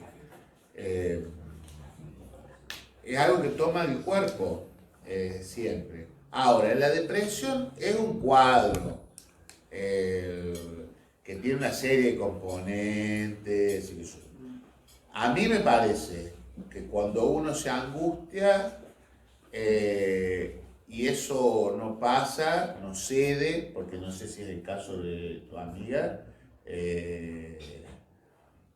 es algo que toma el cuerpo siempre. Ahora, la depresión es un cuadro que tiene una serie de componentes. A mí me parece que cuando uno se angustia y eso no pasa, no cede, porque no sé si es el caso de tu amiga,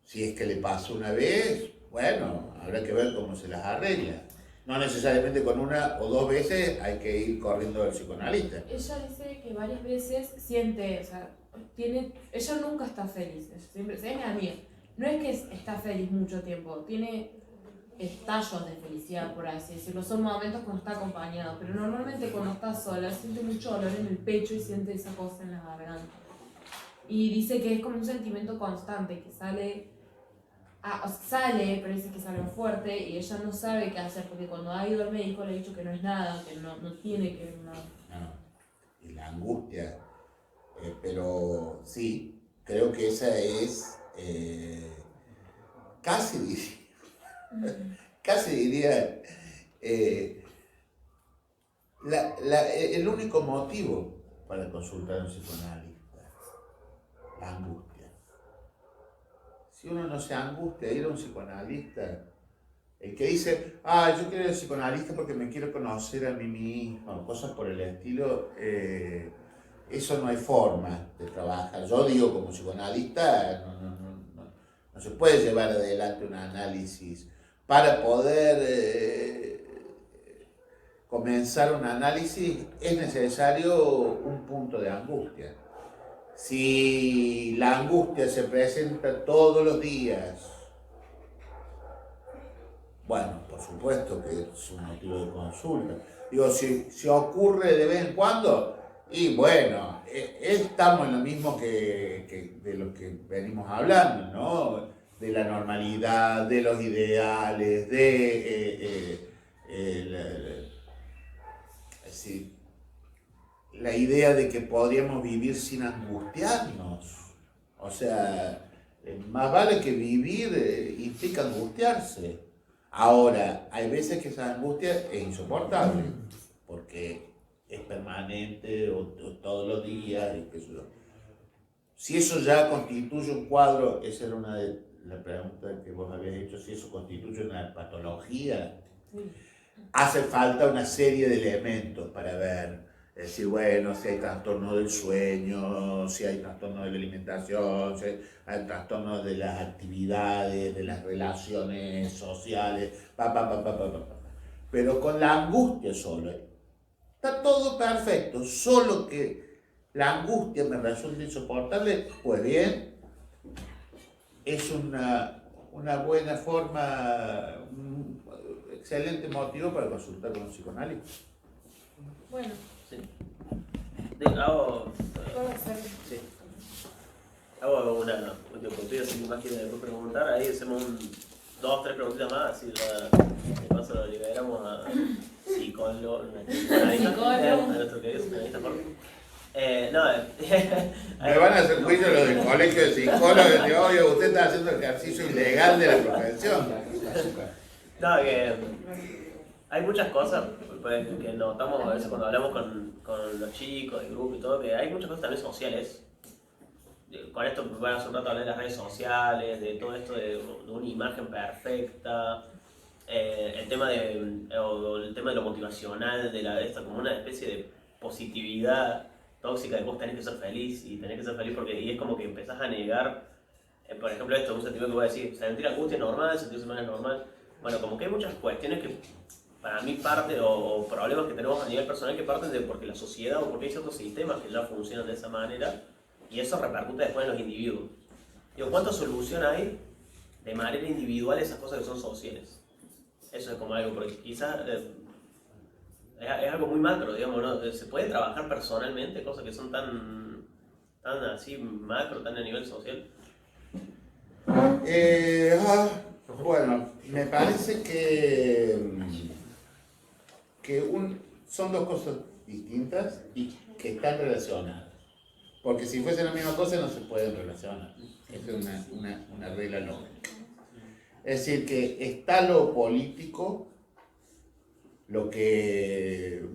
si es que le pasó una vez, bueno, habrá que ver cómo se las arregla. No necesariamente con una o dos veces hay que ir corriendo al psicoanalista. Ella dice que varias veces siente, o sea, ella nunca está feliz, siempre, es mi amiga, no es que está feliz mucho tiempo, tiene estallos de felicidad, por así decirlo, son momentos cuando está acompañado, pero normalmente cuando está sola siente mucho dolor en el pecho y siente esa cosa en la garganta. Y dice que es como un sentimiento constante, que sale, pero dice que sale fuerte y ella no sabe qué hacer, porque cuando ha ido al médico le ha dicho que no es nada, que no tiene que ver nada. No, y la angustia, pero sí, creo que esa es casi diría el único motivo para consultar a un psicoanalista, la angustia. Si uno no se angustia ir a un psicoanalista, el que dice, yo quiero ir al psicoanalista porque me quiero conocer a mí mismo, cosas por el estilo, eso no hay forma de trabajar. Yo digo, como psicoanalista, no se puede llevar adelante un análisis. Para poder comenzar un análisis es necesario un punto de angustia. Si la angustia se presenta todos los días, bueno, por supuesto que es un motivo de consulta. Digo, si ocurre de vez en cuando, y bueno, estamos en lo mismo que de lo que venimos hablando, ¿no? De la normalidad, de los ideales, la idea de que podríamos vivir sin angustiarnos. O sea, más vale que vivir implica angustiarse. Ahora, hay veces que esa angustia es insoportable, porque es permanente o todos los días, Si eso ya constituye un cuadro, esa era una de las preguntas que vos habías hecho, si eso constituye una patología, hace falta una serie de elementos para ver, es decir, bueno, si hay trastorno del sueño, si hay trastorno de la alimentación, si hay trastornos de las actividades, de las relaciones sociales, pero con la angustia solo, está todo perfecto, solo que la angustia me resulta insoportable, pues bien, es una buena forma, un excelente motivo para consultar con un psicoanalista. Bueno, Sí. Hago una diapositiva, si más quieren después preguntar, ahí hacemos 2 o 3 preguntitas más, así ya de paso lo liberamos a psicólogo, a nuestro querido psicoanalista Jorge. Me van a hacer juicio los del colegio de psicólogos, de oye, usted está haciendo ejercicio ilegal de la profesión. No, que hay muchas cosas pues, que notamos a veces cuando hablamos con los chicos, el grupo y todo, que hay muchas cosas también sociales. Con esto, bueno, hace un rato hablé de las redes sociales, de todo esto de una imagen perfecta, el tema de lo motivacional, de esto como una especie de positividad tóxica de vos tenés que ser feliz y tenés que ser feliz porque y es como que empezás a negar, por ejemplo esto, un sentimiento que voy a decir, sentir angustia es normal, sentirse mal es normal. Bueno, como que hay muchas cuestiones que para mí parte, o problemas que tenemos a nivel personal que parten de porque la sociedad o porque hay ciertos sistemas que ya funcionan de esa manera y eso repercute después en los individuos. Digo, ¿cuánta solución hay de manera individual esas cosas que son sociales? Eso es como algo, porque quizás es algo muy macro, digamos, ¿no? Se puede trabajar personalmente cosas que son tan así macro, tan a nivel social. Bueno, me parece que son 2 cosas distintas y que están relacionadas. Porque si fuesen la misma cosa no se pueden relacionar. Esa es una regla lógica. Es decir, que está lo político, lo que